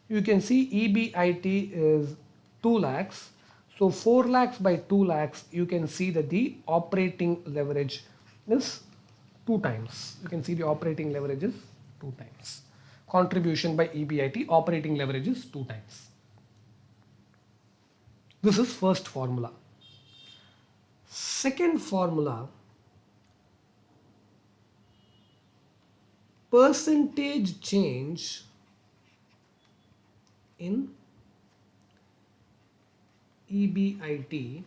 You can see EBIT is 2 lakhs. So 4 lakhs by 2 lakhs, you can see that the operating leverage is 2 times. You can see the operating leverage is 2 times. Contribution by EBIT, operating leverage is 2 times. This is first formula. Second formula, percentage change in EBIT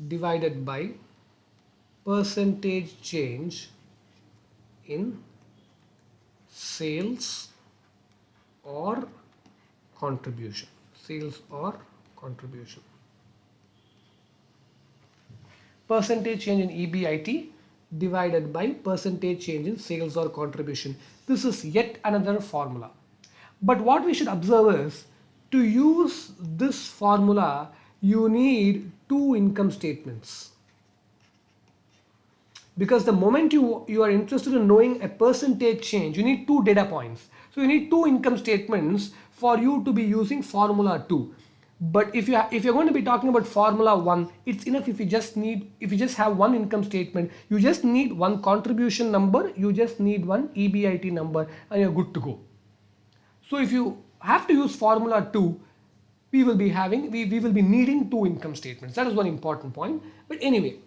divided by percentage change in sales or contribution. Sales or contribution. Percentage change in EBIT divided by percentage change in sales or contribution. This is yet another formula. But what we should observe is, to use this formula, you need two income statements. Because the moment you are interested in knowing a percentage change, you need two data points. So you need two income statements for you to be using formula 2. But if you're going to be talking about formula 1, it's enough if you just have one income statement. You just need one contribution number, you just need one EBIT number, and you're good to go. So if you have to use formula 2, we will be needing two income statements. That is one important point. But anyway,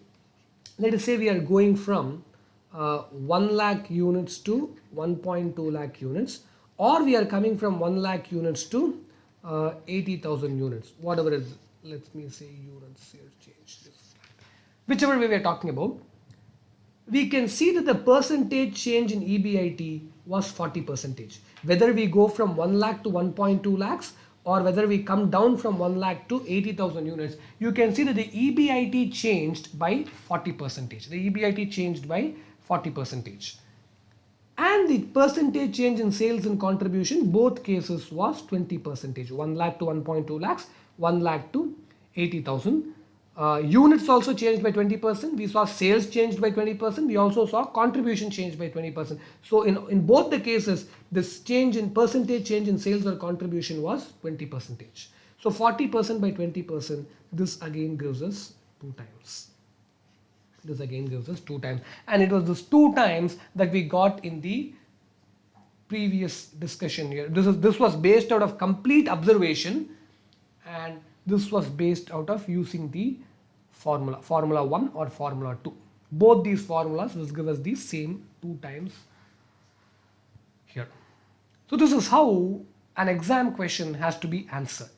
let us say we are going from 1 lakh units to 1.2 lakh units, or we are coming from 1 lakh units to 80,000 units, whatever is, let me say units here, change this. Whichever way we are talking about, we can see that the percentage change in EBIT was 40%. Whether we go from 1 lakh to 1.2 lakhs, or whether we come down from 1 lakh to 80,000 units, you can see that the EBIT changed by 40%. The EBIT changed by 40%. And the percentage change in sales and contribution, both cases was 20%. 1 lakh to 1.2 lakhs, 1 lakh to 80,000. Units also changed by 20%. We saw sales changed by 20%. We also saw contribution changed by 20%. So in both the cases, this change in percentage change in sales or contribution was 20%. So 40% by 20%, this again gives us 2 times. This again gives us 2 times. And it was this 2 times that we got in the previous discussion here. This was based out of complete observation, and this was based out of using the formula 1 or formula 2. Both these formulas will give us the same 2 times here. So this is how an exam question has to be answered.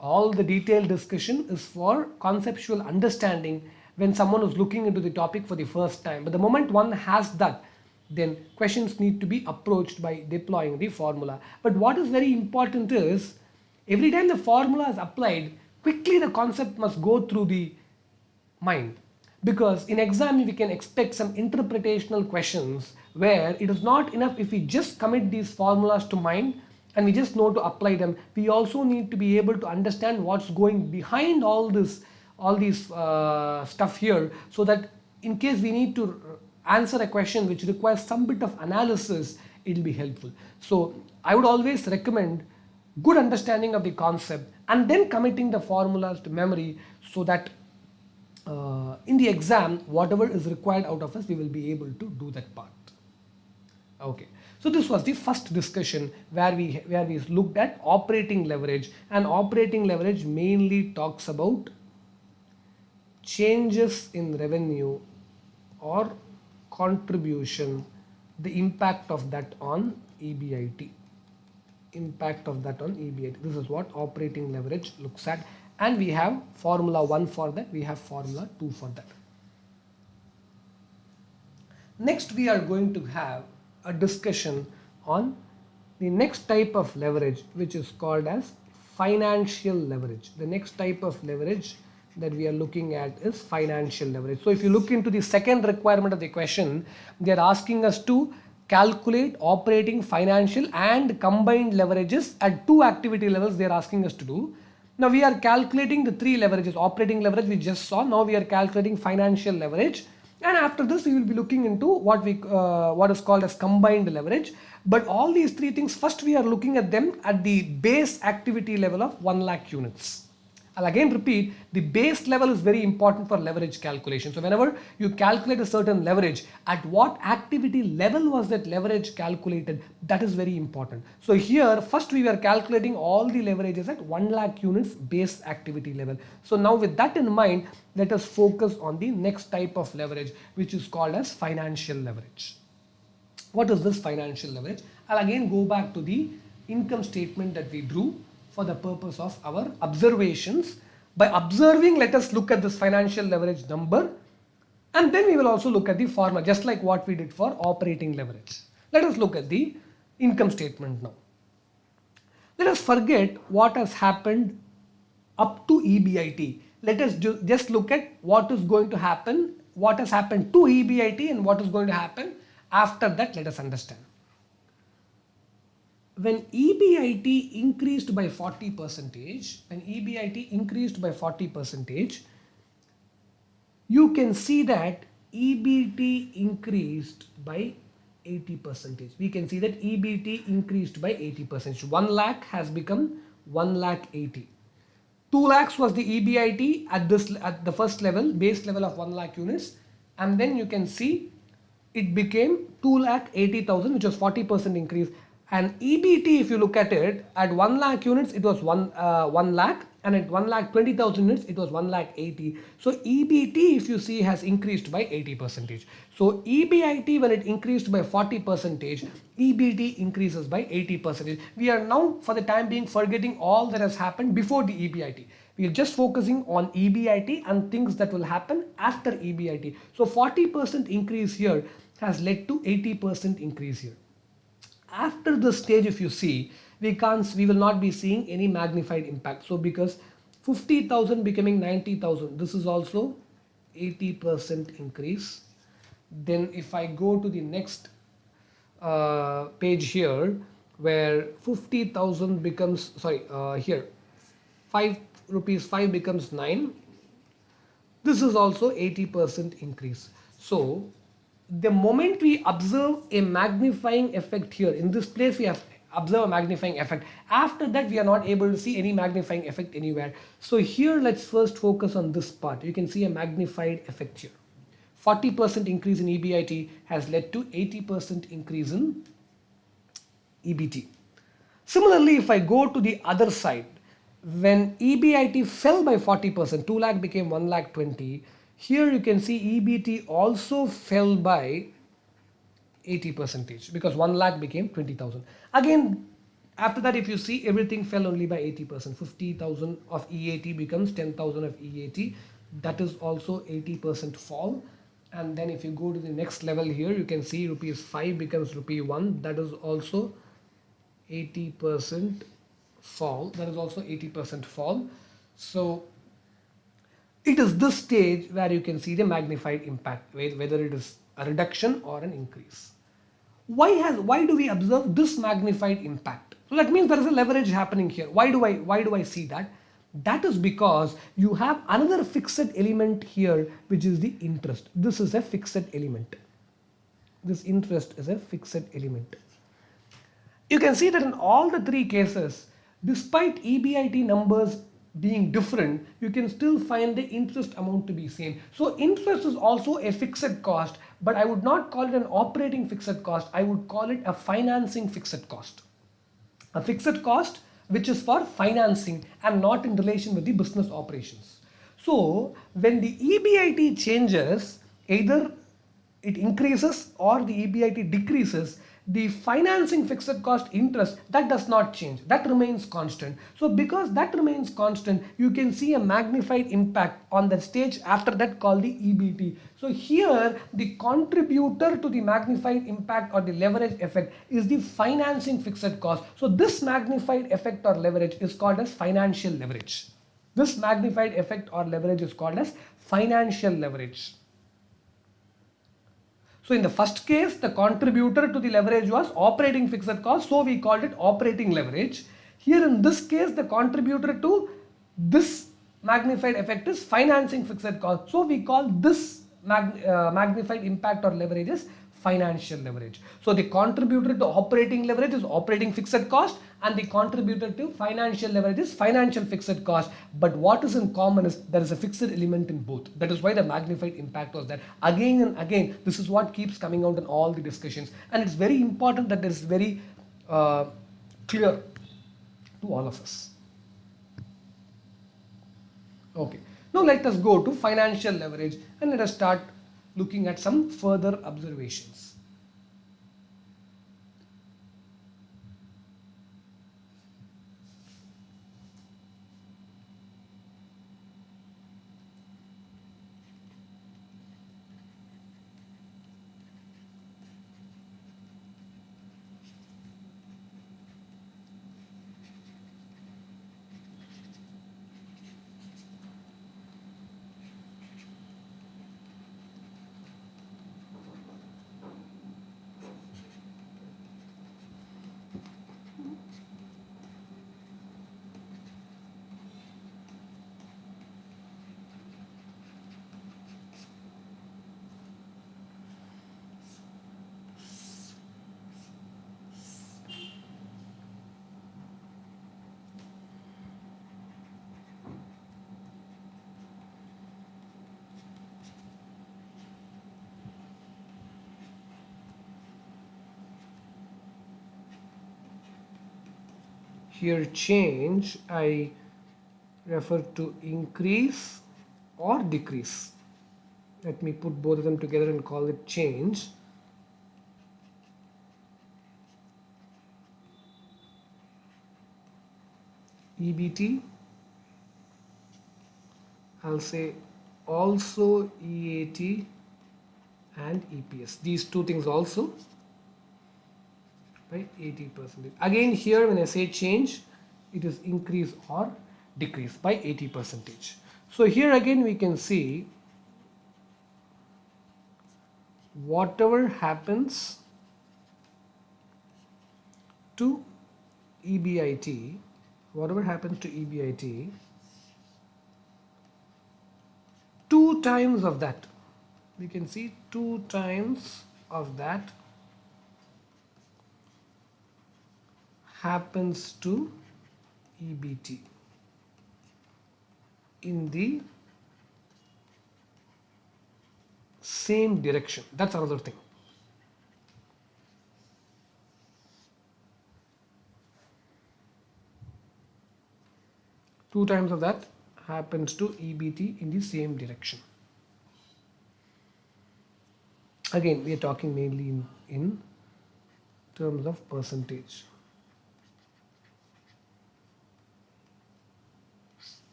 All the detailed discussion is for conceptual understanding when someone is looking into the topic for the first time. But the moment one has that, then questions need to be approached by deploying the formula. But what is very important is, every time the formula is applied, quickly the concept must go through the mind. Because in exam we can expect some interpretational questions where it is not enough if we just commit these formulas to mind. and we just know to apply them. We also need to be able to understand what's going behind all these stuff here, so that in case we need to answer a question which requires some bit of analysis, it will be helpful. So I would always recommend good understanding of the concept and then committing the formulas to memory, so that in the exam, whatever is required out of us, we will be able to do that part. Okay, so this was the first discussion where we looked at operating leverage, and operating leverage mainly talks about changes in revenue or contribution, the impact of that on EBIT. This is what operating leverage looks at, and we have formula 1 for that, we have formula 2 for that. Next, we are going to have a discussion on the next type of leverage, which is called as financial leverage. The next type of leverage that we are looking at is financial leverage. So if you look into the second requirement of the question, they are asking us to calculate operating, financial and combined leverages at 2 activity levels. They are asking us to do. Now we are calculating the 3 leverages. Operating leverage we just saw. Now we are calculating financial leverage, and after this we will be looking into what is called as combined leverage. But all these 3 things, first we are looking at them at the base activity level of 1 lakh units. I'll again repeat, the base level is very important for leverage calculation. So whenever you calculate a certain leverage, at what activity level was that leverage calculated, that is very important. So here first we were calculating all the leverages at 1 lakh units base activity level. So now with that in mind, let us focus on the next type of leverage, which is called as financial leverage. What is this financial leverage? I'll again go back to the income statement that we drew for the purpose of our observations. By observing, let us look at this financial leverage number, and then we will also look at the formula, just like what we did for operating leverage. Let us look at the income statement now. Let us forget what has happened up to EBIT. Let us just look at what is going to happen, what has happened to EBIT and what is going to happen after that. Let us understand. When EBIT increased by 40%, you can see that EBT increased by 80%. We can see that EBT increased by 80%. 1 lakh has become 1 lakh 80. 2 lakhs was the EBIT at the first level, base level of 1 lakh units, and then you can see it became 2 lakh 80,000, which was 40% increase. And EBT, if you look at it, at 1 lakh units it was 1 lakh, and at 1 lakh 20,000 units it was 1 lakh 80. So EBT, if you see, has increased by 80%. So EBIT, when it increased by 40%, EBT increases by 80%. We are now for the time being forgetting all that has happened before the EBIT. We are just focusing on EBIT and things that will happen after EBIT. So 40% increase here has led to 80% increase here. After this stage, if you see, we will not be seeing any magnified impact. So because 50,000 becoming 90,000, this is also 80% increase. Then if I go to the next page here, where 50,000 becomes, here 5 rupees 5 becomes 9, this is also 80% increase. So the moment we observe a magnifying effect here, in this place we have observed a magnifying effect. After that we are not able to see any magnifying effect anywhere. So here let's first focus on this part. You can see a magnified effect here. 40% increase in EBIT has led to 80% increase in EBT. Similarly, if I go to the other side, when EBIT fell by 40%, 2 lakh became 1 lakh 20. Here you can see EBT also fell by 80% because 1 lakh became 20,000. Again, after that, if you see, everything fell only by 80%. 50,000 of EAT becomes 10,000 of EAT. That is also 80% fall. And then if you go to the next level here, you can see rupees 5 becomes rupee 1. That is also 80% fall. That is also 80% fall. So it is this stage where you can see the magnified impact, whether it is a reduction or an increase. Why do we observe this magnified impact? So that means there is a leverage happening here. Why do I see that? That is because you have another fixed element here, which is the interest. This is a fixed element. This interest is a fixed element. You can see that in all the three cases, despite EBIT numbers being different, you can still find the interest amount to be same. So interest is also a fixed cost, but I would not call it an operating fixed cost. I would call it a financing fixed cost. A fixed cost which is for financing and not in relation with the business operations. So when the EBIT changes, either it increases or the EBIT decreases, the financing fixed cost interest, that does not change, that remains constant. So because that remains constant, you can see a magnified impact on the stage after that called the EBT. So here the contributor to the magnified impact or the leverage effect is the financing fixed cost. So this magnified effect or leverage is called as financial leverage. This magnified effect or leverage is called as financial leverage. So in the first case, the contributor to the leverage was operating fixed cost, so we called it operating leverage. Here in this case, the contributor to this magnified effect is financing fixed cost, so we call this magnified impact or leverage as financial leverage. So the contributor to operating leverage is operating fixed cost, and the contributor to financial leverage is financial fixed cost. But what is in common is there is a fixed element in both. That is why the magnified impact was there. Again and again, this is what keeps coming out in all the discussions, and it's very important that it is very clear to all of us. Okay, now let us go to financial leverage and let us start looking at some further observations. Here change, I refer to increase or decrease. Let me put both of them together and call it change. EBT, I'll say also EAT and EPS. These two things also by 80%. Again here when I say change, it is increase or decrease by 80%. So here again we can see whatever happens to EBIT, whatever happens to EBIT, 2 times of that, we can see 2 times of that happens to EBT in the same direction. That's another thing. Two times of that happens to EBT in the same direction. Again, we are talking mainly in terms of percentage.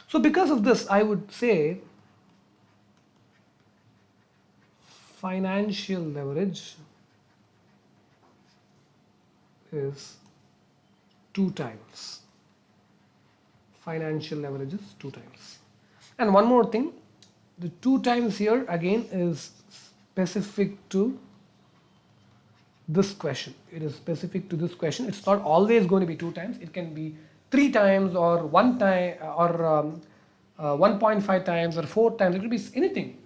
So because of this, I would say financial leverage is 2 times. Financial leverage is 2 times. And one more thing, the 2 times here again is specific to this question. It is specific to this question. It's not always going to be 2 times. It can be 3 times or 1 time or 1.5 times or 4 times. It could be anything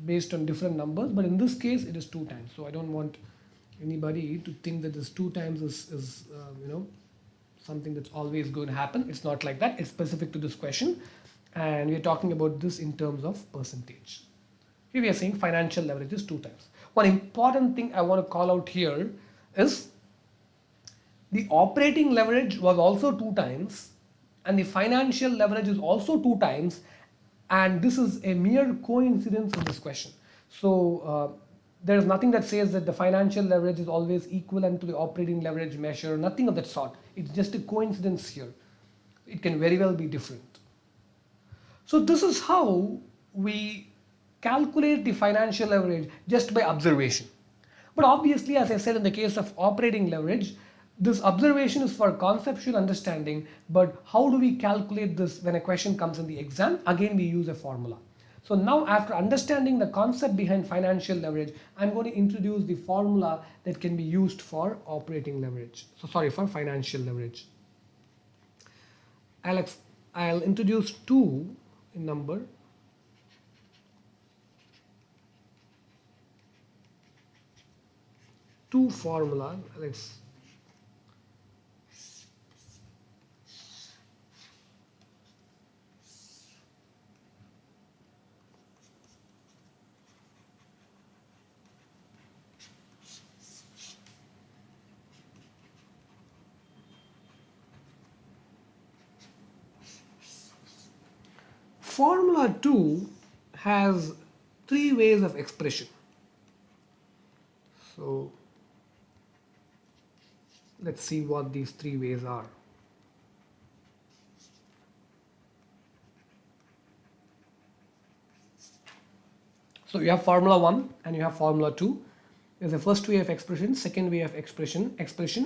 based on different numbers. But in this case, it is 2 times. So I don't want anybody to think that this 2 times is something that's always going to happen. It's not like that. It's specific to this question. And we're talking about this in terms of percentage. Here we are saying financial leverage is 2 times. One important thing I want to call out here is the operating leverage was also 2 times and the financial leverage is also 2 times, and this is a mere coincidence in this question. So there is nothing that says that the financial leverage is always equivalent to the operating leverage measure, nothing of that sort. It's just a coincidence here. It can very well be different. So this is how we calculate the financial leverage just by observation. But obviously, as I said, in the case of operating leverage, this observation is for conceptual understanding, but how do we calculate this when a question comes in the exam? Again, we use a formula. So now, after understanding the concept behind financial leverage, I'm going to introduce the formula that can be used for operating leverage. So sorry, for financial leverage. I'll introduce 2 in number. Two formula. Let's Formula 2 has 3 ways of expression. So let's see what these 3 ways are. So you have formula 1 and you have formula 2. There's the first way of expression, second way of expression,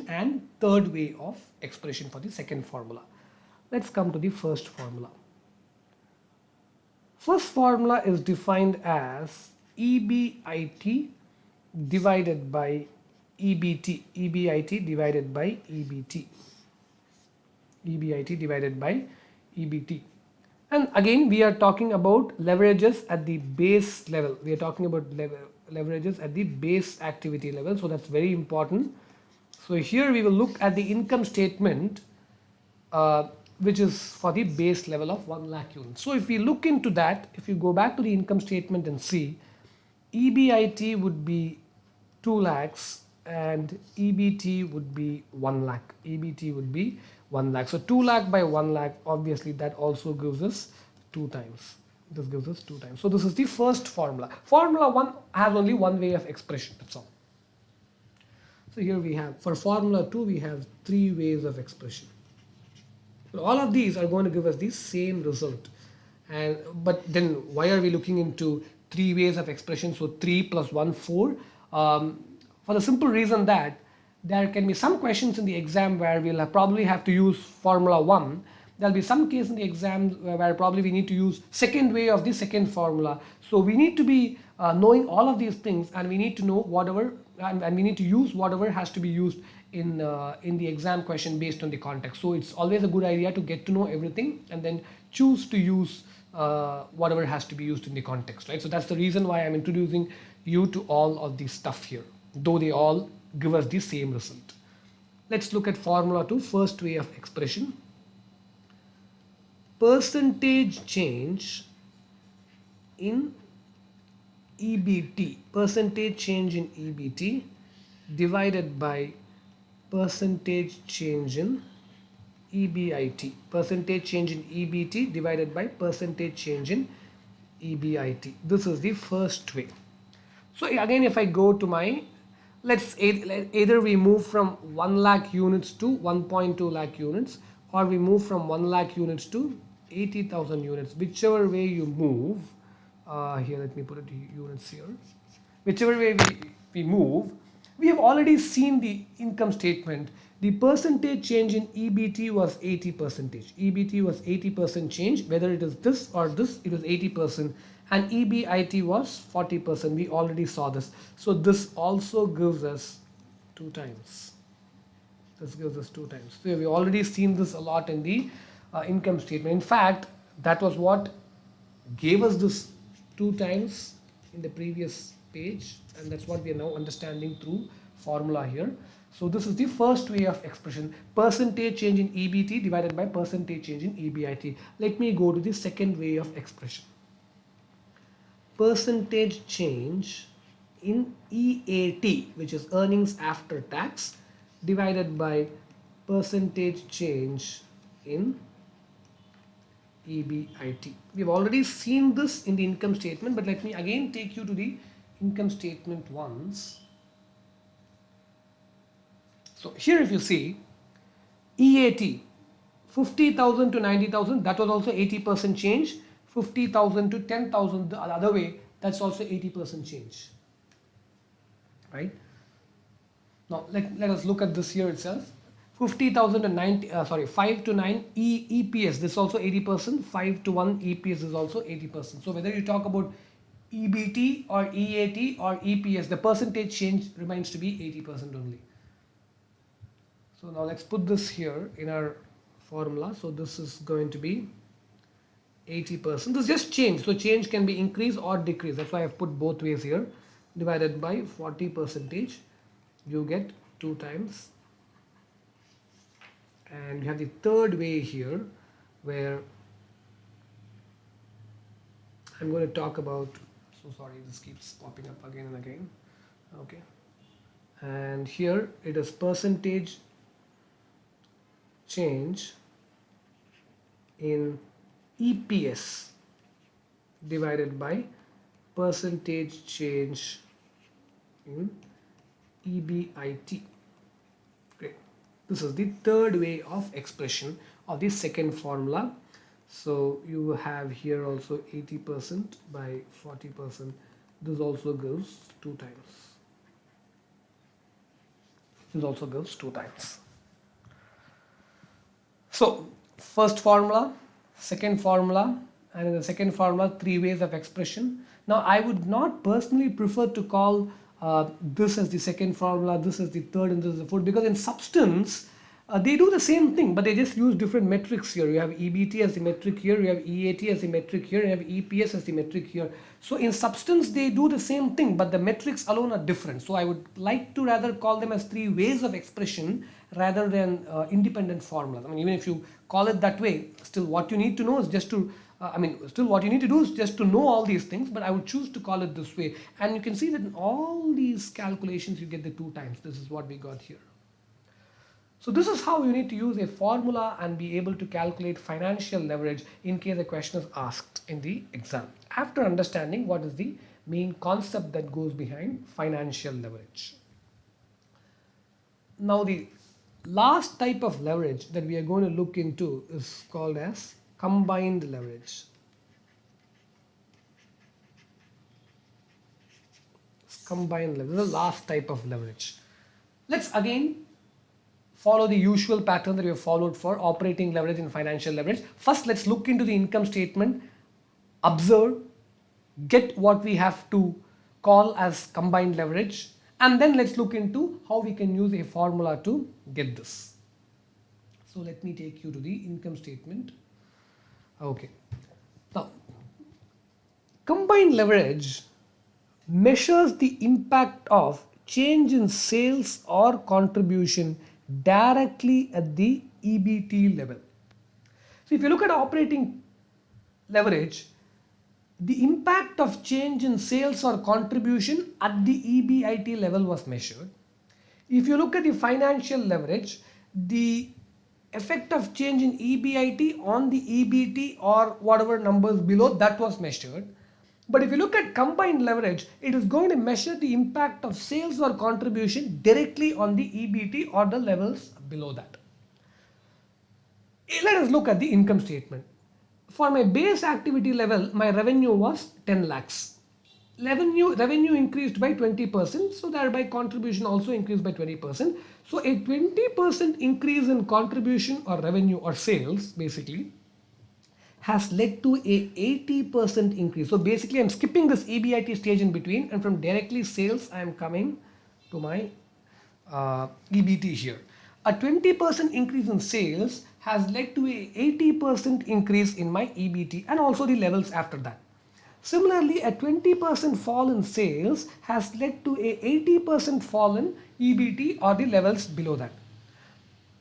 and third way of expression for the second formula. Let's come to the first formula. First formula is defined as EBIT divided by EBT. EBIT divided by EBT. EBIT divided by EBT. And again, we are talking about leverages at the base level. We are talking about leverages at the base activity level. So that's very important. So here we will look at the income statement, which is for the base level of 1 lakh units. So if we look into that, if you go back to the income statement and see, EBIT would be 2 lakhs and EBT would be 1 lakh. EBT would be 1 lakh. So 2 lakh by 1 lakh, obviously that also gives us 2 times. This gives us 2 times. So this is the first formula. Formula 1 has only one way of expression, that's all. So here we have, for formula 2, we have 3 ways of expression. All of these are going to give us the same result. But then why are we looking into 3 ways of expression? So 3 plus 1, 4. For the simple reason that there can be some questions in the exam where we'll probably have to use formula 1. There'll be some case in the exam where probably we need to use second way of the second formula. So we need to be knowing all of these things, and we need to know whatever, and we need to use whatever has to be used in the exam question based on the context. So it's always a good idea to get to know everything and then choose to use whatever has to be used in the context, right? So that's the reason why I'm introducing you to all of this stuff here, though they all give us the same result. Let's look at formula 2, first way of expression. Percentage change in EBT, percentage change in EBT divided by percentage change in EBIT, percentage change in EBT divided by percentage change in EBIT. This is the first way. So again, if I go to my, let's either we move from 1 lakh units to 1.2 lakh units, or we move from 1 lakh units to 80,000 units. Whichever way you move, here let me put it units here. Whichever way we move, we have already seen the income statement. The percentage change in EBT was 80%. EBT was 80% change, whether it is this or this, it was 80%. And EBIT was 40%. We already saw this. So this also gives us 2 times. This gives us 2 times. So we've already seen this a lot in the income statement. In fact, that was what gave us this 2 times in the previous page, and that's what we are now understanding through formula here. So this is the first way of expression, percentage change in EBT divided by percentage change in EBIT. Let me go to the second way of expression. Percentage change in EAT, which is earnings after tax, divided by percentage change in EBIT. We've already seen this in the income statement, but let me again take you to the income statement once. So here if you see EAT 50,000 to 90,000, that was also 80% change. 50,000 to 10,000 the other way, that's also 80% change, right? Now let us look at this here itself. 50,000 to 90, 5 to 9 EPS, this is also 80%. 5 to 1 EPS is also 80%. So whether you talk about EBT or EAT or EPS, the percentage change remains to be 80% only. So now let's put this here in our formula. So this is going to be 80%. This is just change. So change can be increase or decrease. That's why I've put both ways here. Divided by 40%, you get 2 times. And you have the third way here where I'm going to talk about, so sorry, this keeps popping up again and again. Okay. And here it is percentage change in EPS divided by percentage change in EBIT. Great. This is the third way of expression of the second formula. So you have here also 80% by 40%. This also gives 2 times. This also gives 2 times. So first formula, second formula, and in the second formula 3 ways of expression. Now I would not personally prefer to call this as the second formula, this is the third, and this is the fourth, because in substance they do the same thing, but they just use different metrics here. You have EBT as the metric here, you have EAT as the metric here, you have EPS as the metric here. So in substance they do the same thing, but the metrics alone are different. So I would like to rather call them as 3 ways of expression rather than independent formulas. I mean, even if you call it that way, still what you need to know is just to still what you need to do is just to know all these things, but I would choose to call it this way. And you can see that in all these calculations you get the 2 times. This is what we got here. So this is how you need to use a formula and be able to calculate financial leverage in case a question is asked in the exam, after understanding what is the main concept that goes behind financial leverage. Now the last type of leverage that we are going to look into is called as combined leverage. Combined leverage is the last type of leverage. Let's again follow the usual pattern that we have followed for operating leverage and financial leverage. First, let's look into the income statement, observe, get what we have to call as combined leverage, and then let's look into how we can use a formula to get this. So let me take you to the income statement. Okay. Now, combined leverage measures the impact of change in sales or contribution directly at the EBT level. So if you look at operating leverage, the impact of change in sales or contribution at the EBIT level was measured. If you look at the financial leverage, the effect of change in EBIT on the EBT or whatever numbers below, that was measured. But if you look at combined leverage, it is going to measure the impact of sales or contribution directly on the EBT or the levels below that. Let us look at the income statement. For my base activity level, my revenue was 10 lakhs. Revenue increased by 20%, so thereby contribution also increased by 20%. So a 20% increase in contribution or revenue or sales basically has led to a 80% increase. So basically I'm skipping this EBIT stage in between, and from directly sales I am coming to my EBT here. A 20% increase in sales has led to a 80% increase in my EBT and also the levels after that. Similarly, a 20% fall in sales has led to a 80% fall in EBT or the levels below that.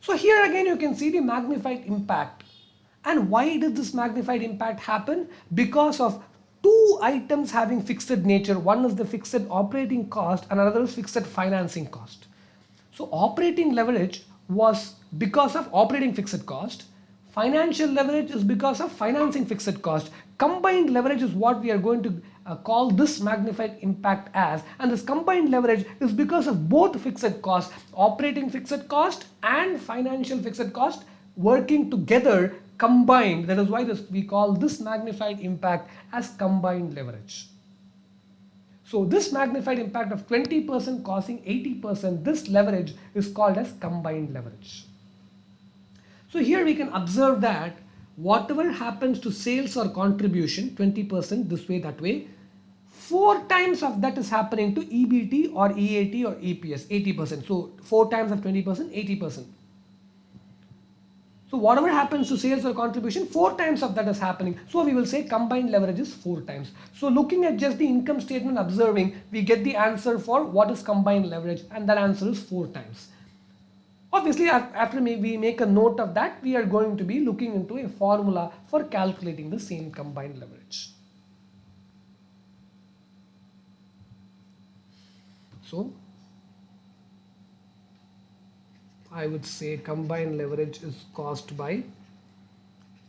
So here again you can see the magnified impact. And why did this magnified impact happen? Because of two items having fixed nature. One is the fixed operating cost and another is fixed financing cost. So operating leverage was because of operating fixed cost. Financial leverage is because of financing fixed cost. Combined leverage is what we are going to call this magnified impact as, and this combined leverage is because of both fixed costs, operating fixed cost and financial fixed cost working together combined. That is why we call this magnified impact as combined leverage. So this magnified impact of 20% causing 80%, this leverage is called as combined leverage. So here we can observe that whatever happens to sales or contribution, 20% this way, that way, 4 times of that is happening to EBT or EAT or EPS, 80%. So 4 times of 20%, 80%. So whatever happens to sales or contribution, 4 times of that is happening. So we will say combined leverage is 4 times. So looking at just the income statement, observing, we get the answer for what is combined leverage, and that answer is 4 times. Obviously, after we make a note of that, we are going to be looking into a formula for calculating the same combined leverage. So I would say combined leverage is caused by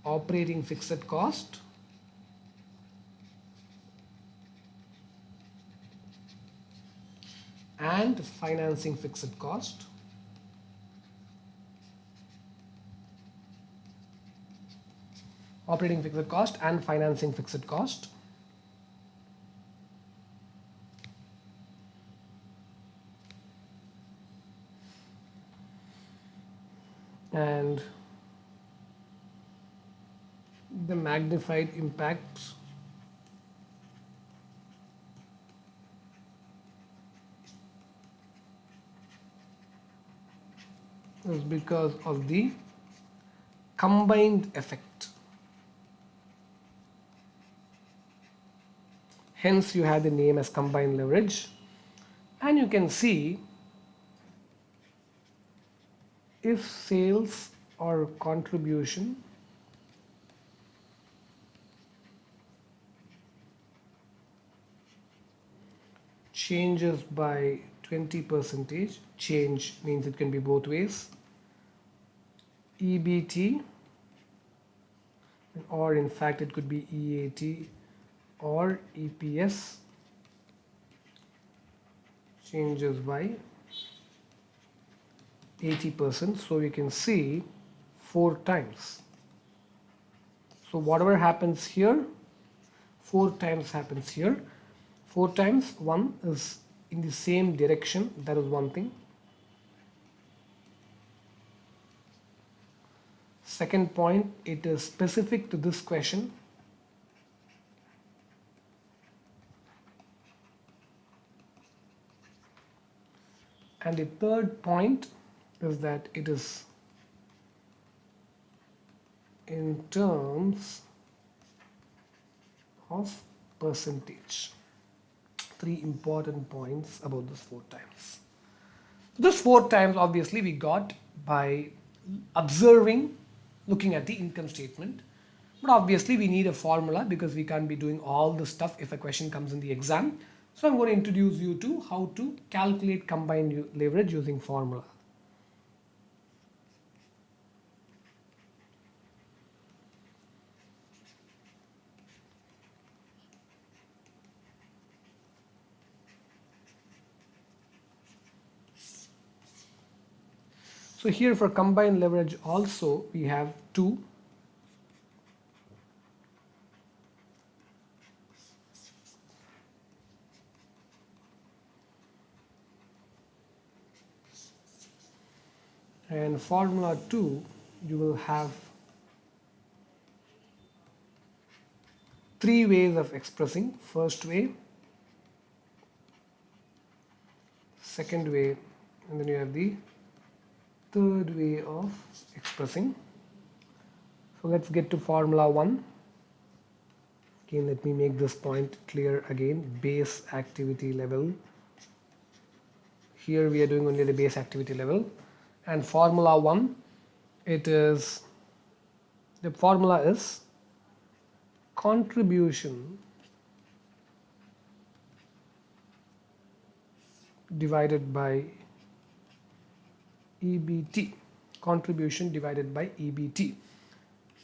operating fixed cost and financing fixed cost. Operating fixed cost and financing fixed cost. And the magnified impact is because of the combined effect. Hence you have the name as combined leverage, and you can see if sales or contribution changes by 20%, change means it can be both ways, EBT, or in fact it could be EAT or EPS changes by 80%. So we can see 4 times. So whatever happens here, 4 times happens here. 4 times 1 is in the same direction. That is one thing. Second point, it is specific to this question. And the third point is that it is in terms of percentage. 3 important points about this 4 times. This 4 times obviously we got by observing, looking at the income statement. But obviously we need a formula because we can't be doing all this stuff if a question comes in the exam. So I'm going to introduce you to how to calculate combined leverage using formula. So here for combined leverage also we have 2. And formula 2, you will have 3 ways of expressing. First way, second way, and then you have the third way of expressing. So let's get to formula 1. Again, let me make this point clear again. Base activity level. Here we are doing only the base activity level. And formula 1, the formula is contribution divided by EBT. Contribution divided by EBT.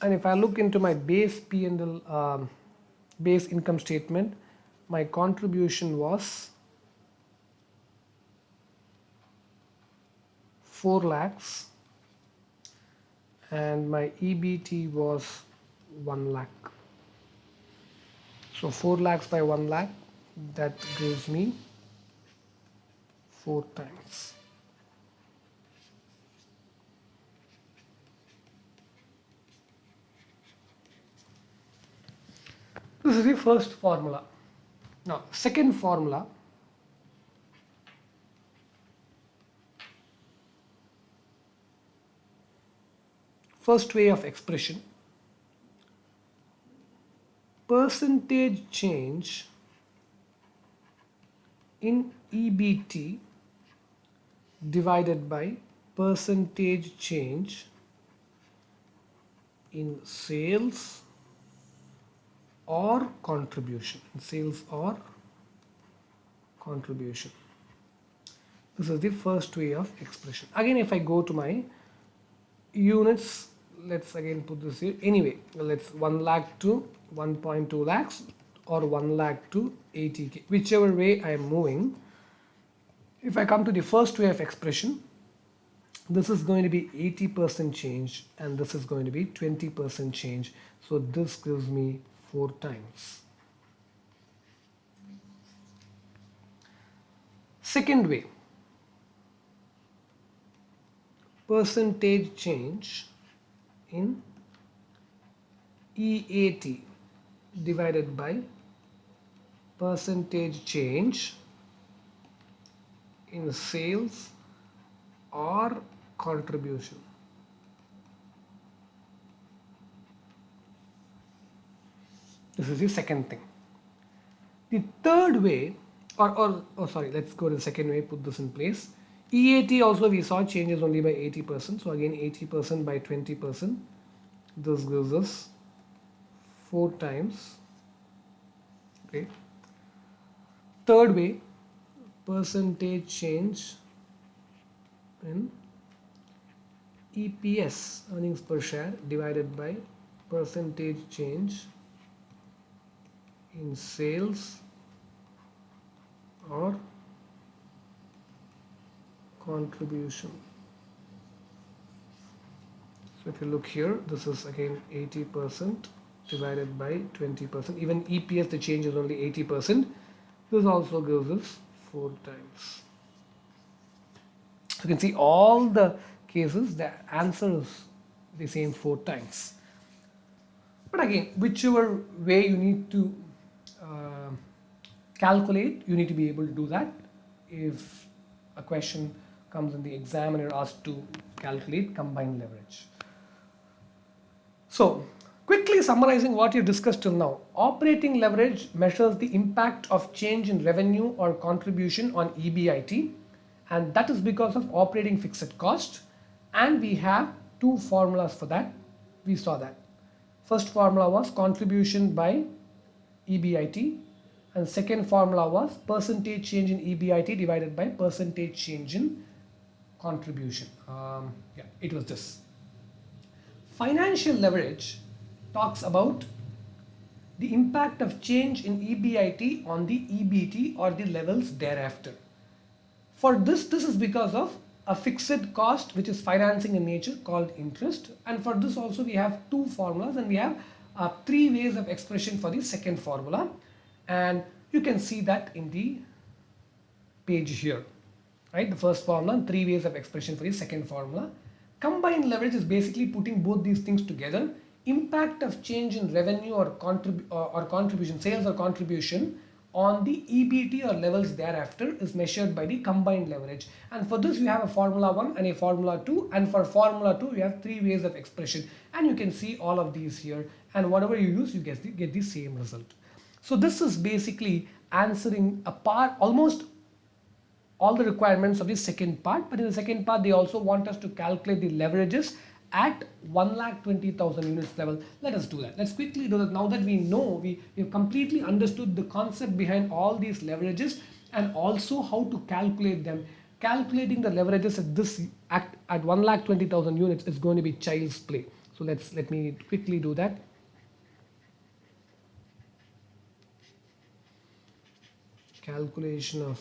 And if I look into my base P&L, base income statement, my contribution was 4 lakhs and my EBT was 1 lakh. So 4 lakhs by 1 lakh, that gives me 4 times. This is the first formula. Now, second formula, first way of expression, percentage change in EBT divided by percentage change in sales or contribution. Sales or contribution. This is the first way of expression. Again, if I go to my units, let's again put this here. Anyway, let's 1 lakh to 1.2 lakhs or 1 lakh to 80k, whichever way I am moving. If I come to the first way of expression, this is going to be 80% change and this is going to be 20% change. So this gives me 4 times. Second way, percentage change in EAT divided by percentage change in sales or contribution. This is the second thing. The third way, sorry, let's go to the second way, put this in place. EAT also we saw changes only by 80%. So again 80% by 20%. This gives us 4 times. Okay. Third way, percentage change in EPS, earnings per share, divided by percentage change in sales or contribution. So if you look here, this is again 80% divided by 20%. Even EPS, the change is only 80%. This also gives us 4 times. You can see all the cases, the answer is the same 4 times. But again, whichever way you need to calculate, you need to be able to do that. If a question comes in the exam and you're asked to calculate combined leverage. So, quickly summarizing what you discussed till now, operating leverage measures the impact of change in revenue or contribution on EBIT, and that is because of operating fixed cost. And we have 2 formulas for that. We saw that. First formula was contribution by EBIT, and second formula was percentage change in EBIT divided by percentage change in contribution. It was this. Financial leverage talks about the impact of change in EBIT on the EBT or the levels thereafter. For this is because of a fixed cost which is financing in nature called interest, and for this also we have 2 formulas, and we have 3 ways of expression for the second formula, and you can see that in the page here, right? The first formula and 3 ways of expression for the second formula. Combined leverage is basically putting both these things together. Impact of change in revenue or contribution, sales or contribution on the EBT or levels thereafter is measured by the combined leverage. And for this, you have a formula 1 and a formula 2. And for formula 2, you have 3 ways of expression. And you can see all of these here. And whatever you use, you get the same result. So this is basically answering a part, almost all the requirements of the second part. But in the second part, they also want us to calculate the leverages at 1,20,000 units level. Let us do that. Let's quickly do that. Now that we know, we've completely understood the concept behind all these leverages and also how to calculate them. Calculating the leverages at 1,20,000 units is going to be child's play. So let me quickly do that. Calculation of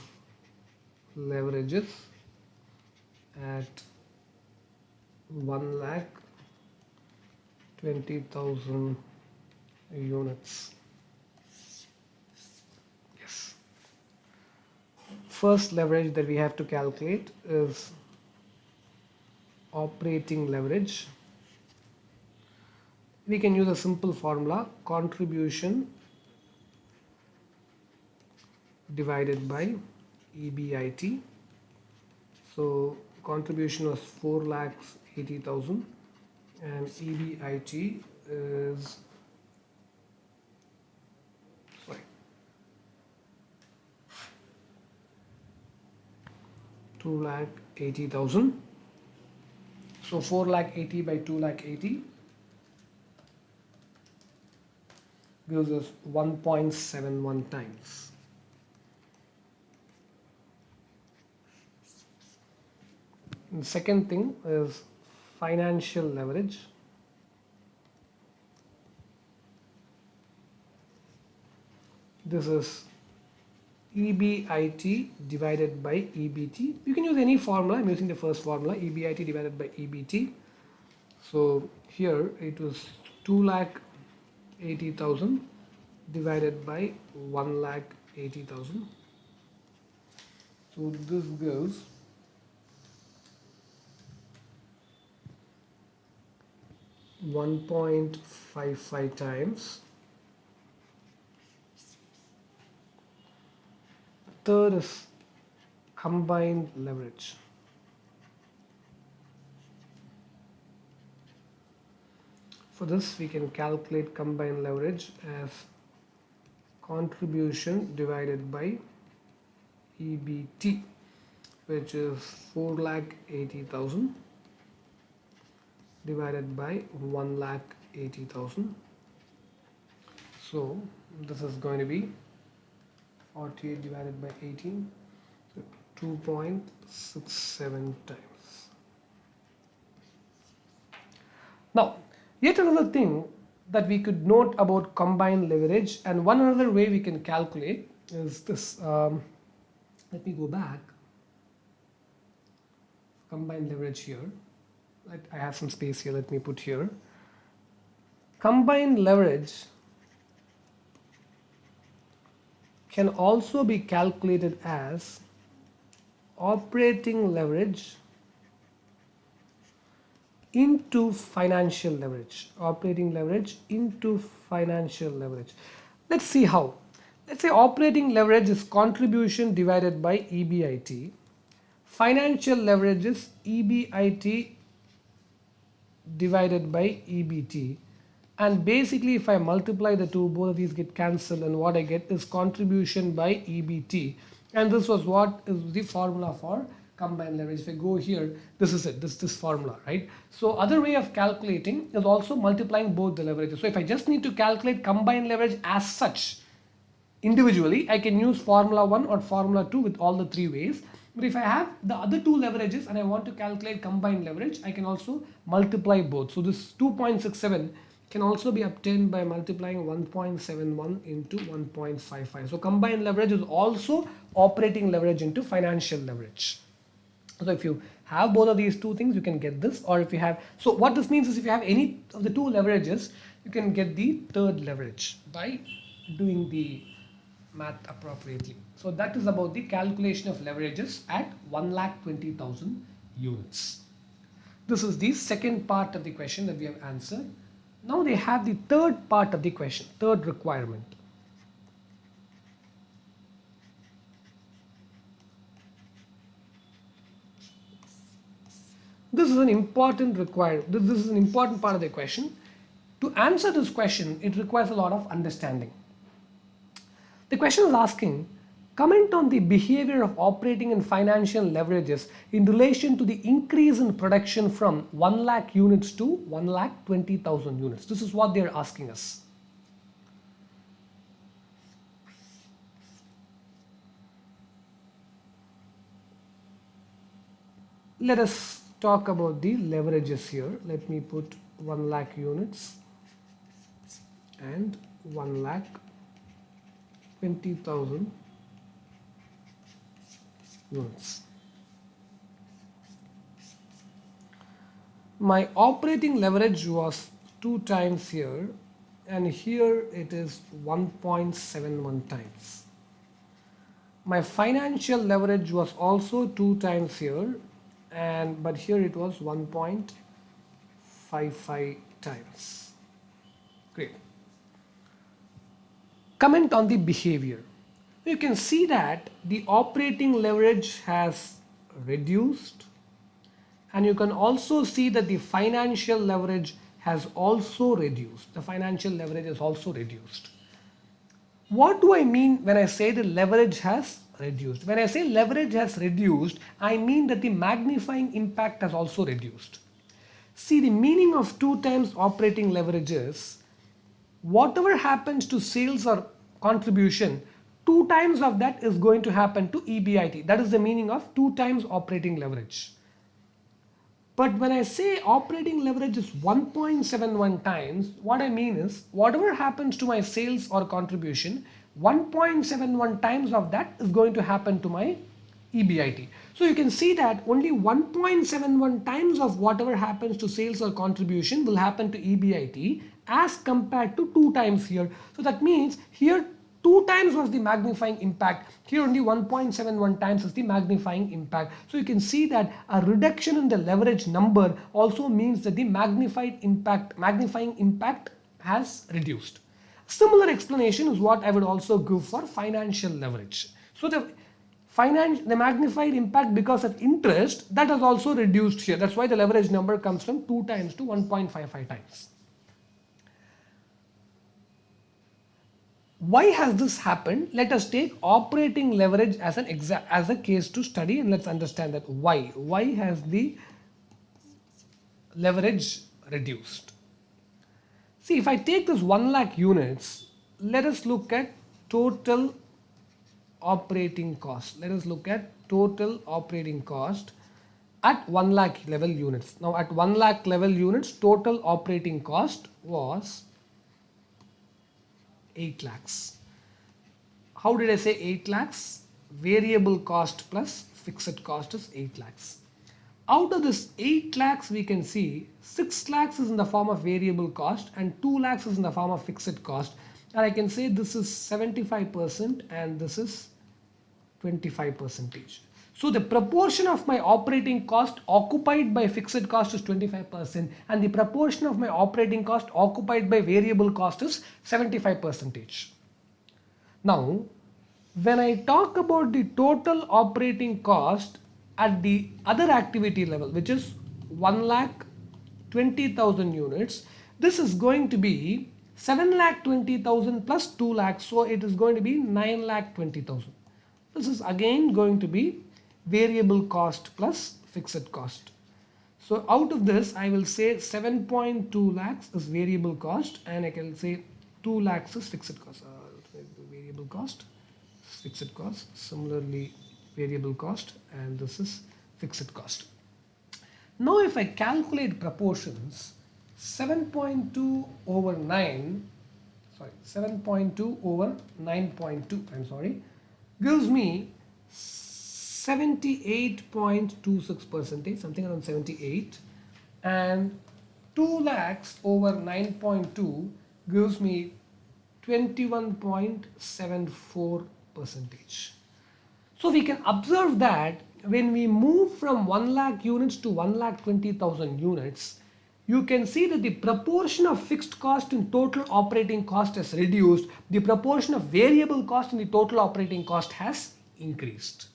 leverages at 1,20,000 units. Yes. First leverage that we have to calculate is operating leverage. We can use a simple formula, contribution divided by EBIT. So contribution was 4,80,000 and EBIT is 2,80,000. So 4,80,000 by 2,80,000 gives us 1.71 times. The second thing is financial leverage. This is EBIT divided by EBT. You can use any formula. I'm using the first formula, EBIT divided by EBT. So here it was 2,80,000 divided by 1,80,000. So this gives 1.55 times. Third is combined leverage. For this, we can calculate combined leverage as contribution divided by EBT, which is 4,80,000 divided by 1,80,000. So this is going to be 48 divided by 18, so 2.67 times. Now, yet another thing that we could note about combined leverage, and one other way we can calculate is this. Let me go back. Combined leverage here. I have some space here. Let me put here. Combined leverage can also be calculated as operating leverage into financial leverage. Operating leverage into financial leverage. Let's see how. Let's say operating leverage is contribution divided by EBIT. Financial leverage is EBIT divided by EBT. And basically, if I multiply the two, both of these get cancelled, and what I get is contribution by EBT. And this was what is the formula for combined leverage. If I go here, this is it, this formula, right? So other way of calculating is also multiplying both the leverages. So if I just need to calculate combined leverage as such, individually, I can use formula 1 or formula 2 with all the three ways. But if I have the other two leverages and I want to calculate combined leverage, I can also multiply both. So this 2.67 can also be obtained by multiplying 1.71 into 1.55. So combined leverage is also operating leverage into financial leverage. So if you have both of these two things, you can get this. Or if you have, so what this means is if you have any of the two leverages, you can get the third leverage by doing the math appropriately. So that is about the calculation of leverages at 1,20,000 units. This is the second part of the question that we have answered. Now they have the third part of the question, third requirement. This is an important this is an important part of the question. To answer this question, it requires a lot of understanding. The question is asking, comment on the behavior of operating and financial leverages in relation to the increase in production from 1 lakh units to 1 lakh 20,000 units. This is what they are asking us. Let us talk about the leverages here. Let me put 1 lakh units and 1 lakh 20,000 units. My operating leverage was 2 times here, and here it is 1.71 times. My financial leverage was also 2 times here, but here it was 1.55 times. Great. Comment on the behavior. You can see that the operating leverage has reduced, and you can also see that the financial leverage has also reduced. The financial leverage is also reduced. What do I mean when I say the leverage has reduced? When I say leverage has reduced, I mean that the magnifying impact has also reduced. See, the meaning of 2 times operating leverage is whatever happens to sales or contribution, 2 times of that is going to happen to EBIT. That is the meaning of 2 times operating leverage. But when I say operating leverage is 1.71 times, what I mean is whatever happens to my sales or contribution, 1.71 times of that is going to happen to my EBIT. So you can see that only 1.71 times of whatever happens to sales or contribution will happen to EBIT as compared to 2 times here. So that means here 2 times was the magnifying impact. Here only 1.71 times is the magnifying impact. So you can see that a reduction in the leverage number also means that the magnifying impact has reduced. Similar explanation is what I would also give for financial leverage. So the magnified impact because of interest, that has also reduced here. That's why the leverage number comes from 2 times to 1.55 times. Why has this happened? Let us take operating leverage as a case to study, and let's understand that why. Why has the leverage reduced? See, if I take this 1 lakh units, let us look at total operating cost. Let us look at total operating cost at 1 lakh level units. Now at 1 lakh level units, total operating cost was 8 lakhs. How did I say 8 lakhs? Variable cost plus fixed cost is 8 lakhs. Out of this 8 lakhs, we can see 6 lakhs is in the form of variable cost and 2 lakhs is in the form of fixed cost. And I can say this is 75% and this is 25%. So the proportion of my operating cost occupied by fixed cost is 25% and the proportion of my operating cost occupied by variable cost is 75%. Now, when I talk about the total operating cost at the other activity level, which is 1,20,000 units, this is going to be 7,20,000 plus 2 lakhs, so it is going to be 9,20,000. This is again going to be variable cost plus fixed cost. So out of this, I will say 7.2 lakhs is variable cost and I can say 2 lakhs is fixed cost. Variable cost, fixed cost, similarly variable cost, and this is fixed cost. Now if I calculate proportions, 7.2 over 9.2, I'm sorry, gives me 78.26%, something around 78, and 2 lakhs over 9.2 gives me 21.74%. So we can observe that when we move from 1 lakh units to 1,20,000 units, you can see that the proportion of fixed cost in total operating cost has reduced. The proportion of variable cost in the total operating cost has increased.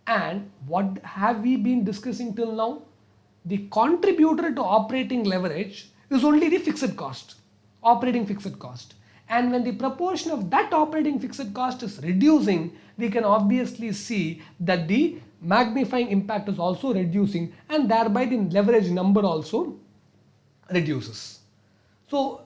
And what have we been discussing till now? the contributor to operating leverage is only the fixed cost, operating fixed cost. And when the proportion of that operating fixed cost is reducing, we can obviously see that the magnifying impact is also reducing, and thereby the leverage number also reduces. So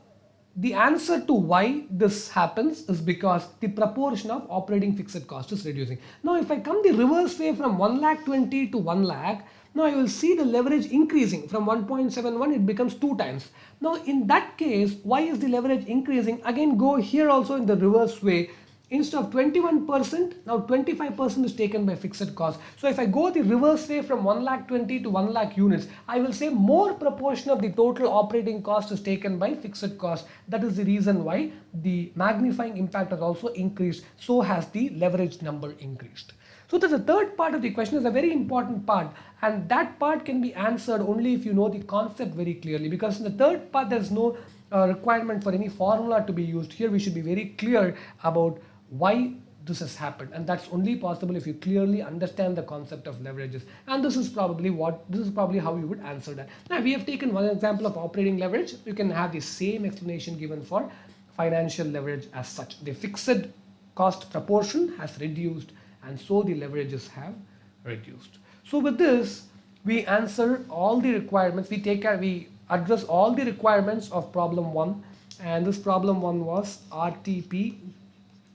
the answer to why this happens is because the proportion of operating fixed cost is reducing. Now if I come the reverse way from 1,20,000 to 1 lakh, now you will see the leverage increasing from 1.71, it becomes 2 times. Now in that case, why is the leverage increasing? Again, go here also in the reverse way. Instead of 21%, now 25% is taken by fixed cost. So if I go the reverse way from 1,20,000 to 1 lakh units, I will say more proportion of the total operating cost is taken by fixed cost. That is the reason why the magnifying impact has also increased. So has the leverage number increased. So the third part of the question is a very important part, and that part can be answered only if you know the concept very clearly, because in the third part there's no requirement for any formula to be used. Here we should be very clear about why this has happened, and that's only possible if you clearly understand the concept of leverages. And this is probably how you would answer that. Now we have taken one example of operating leverage. You can have the same explanation given for financial leverage as such. The fixed cost proportion has reduced, and so the leverages have reduced. So with this, we answer all the requirements. We address all the requirements of problem 1, and this problem 1 was RTP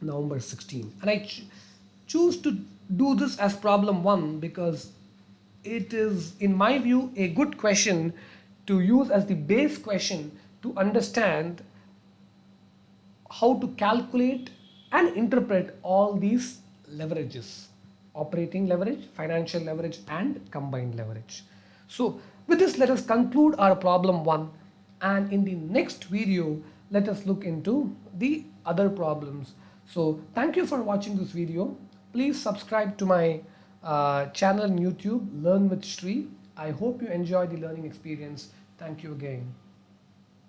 November 16. And I choose to do this as problem 1 because it is, in my view, a good question to use as the base question to understand how to calculate and interpret all these leverages: operating leverage, financial leverage, and combined leverage. So with this, let us conclude our problem 1, and in the next video let us look into the other problems. So thank you for watching this video. Please subscribe to my channel on YouTube, Learn with Sri. I hope you enjoy the learning experience. Thank you again.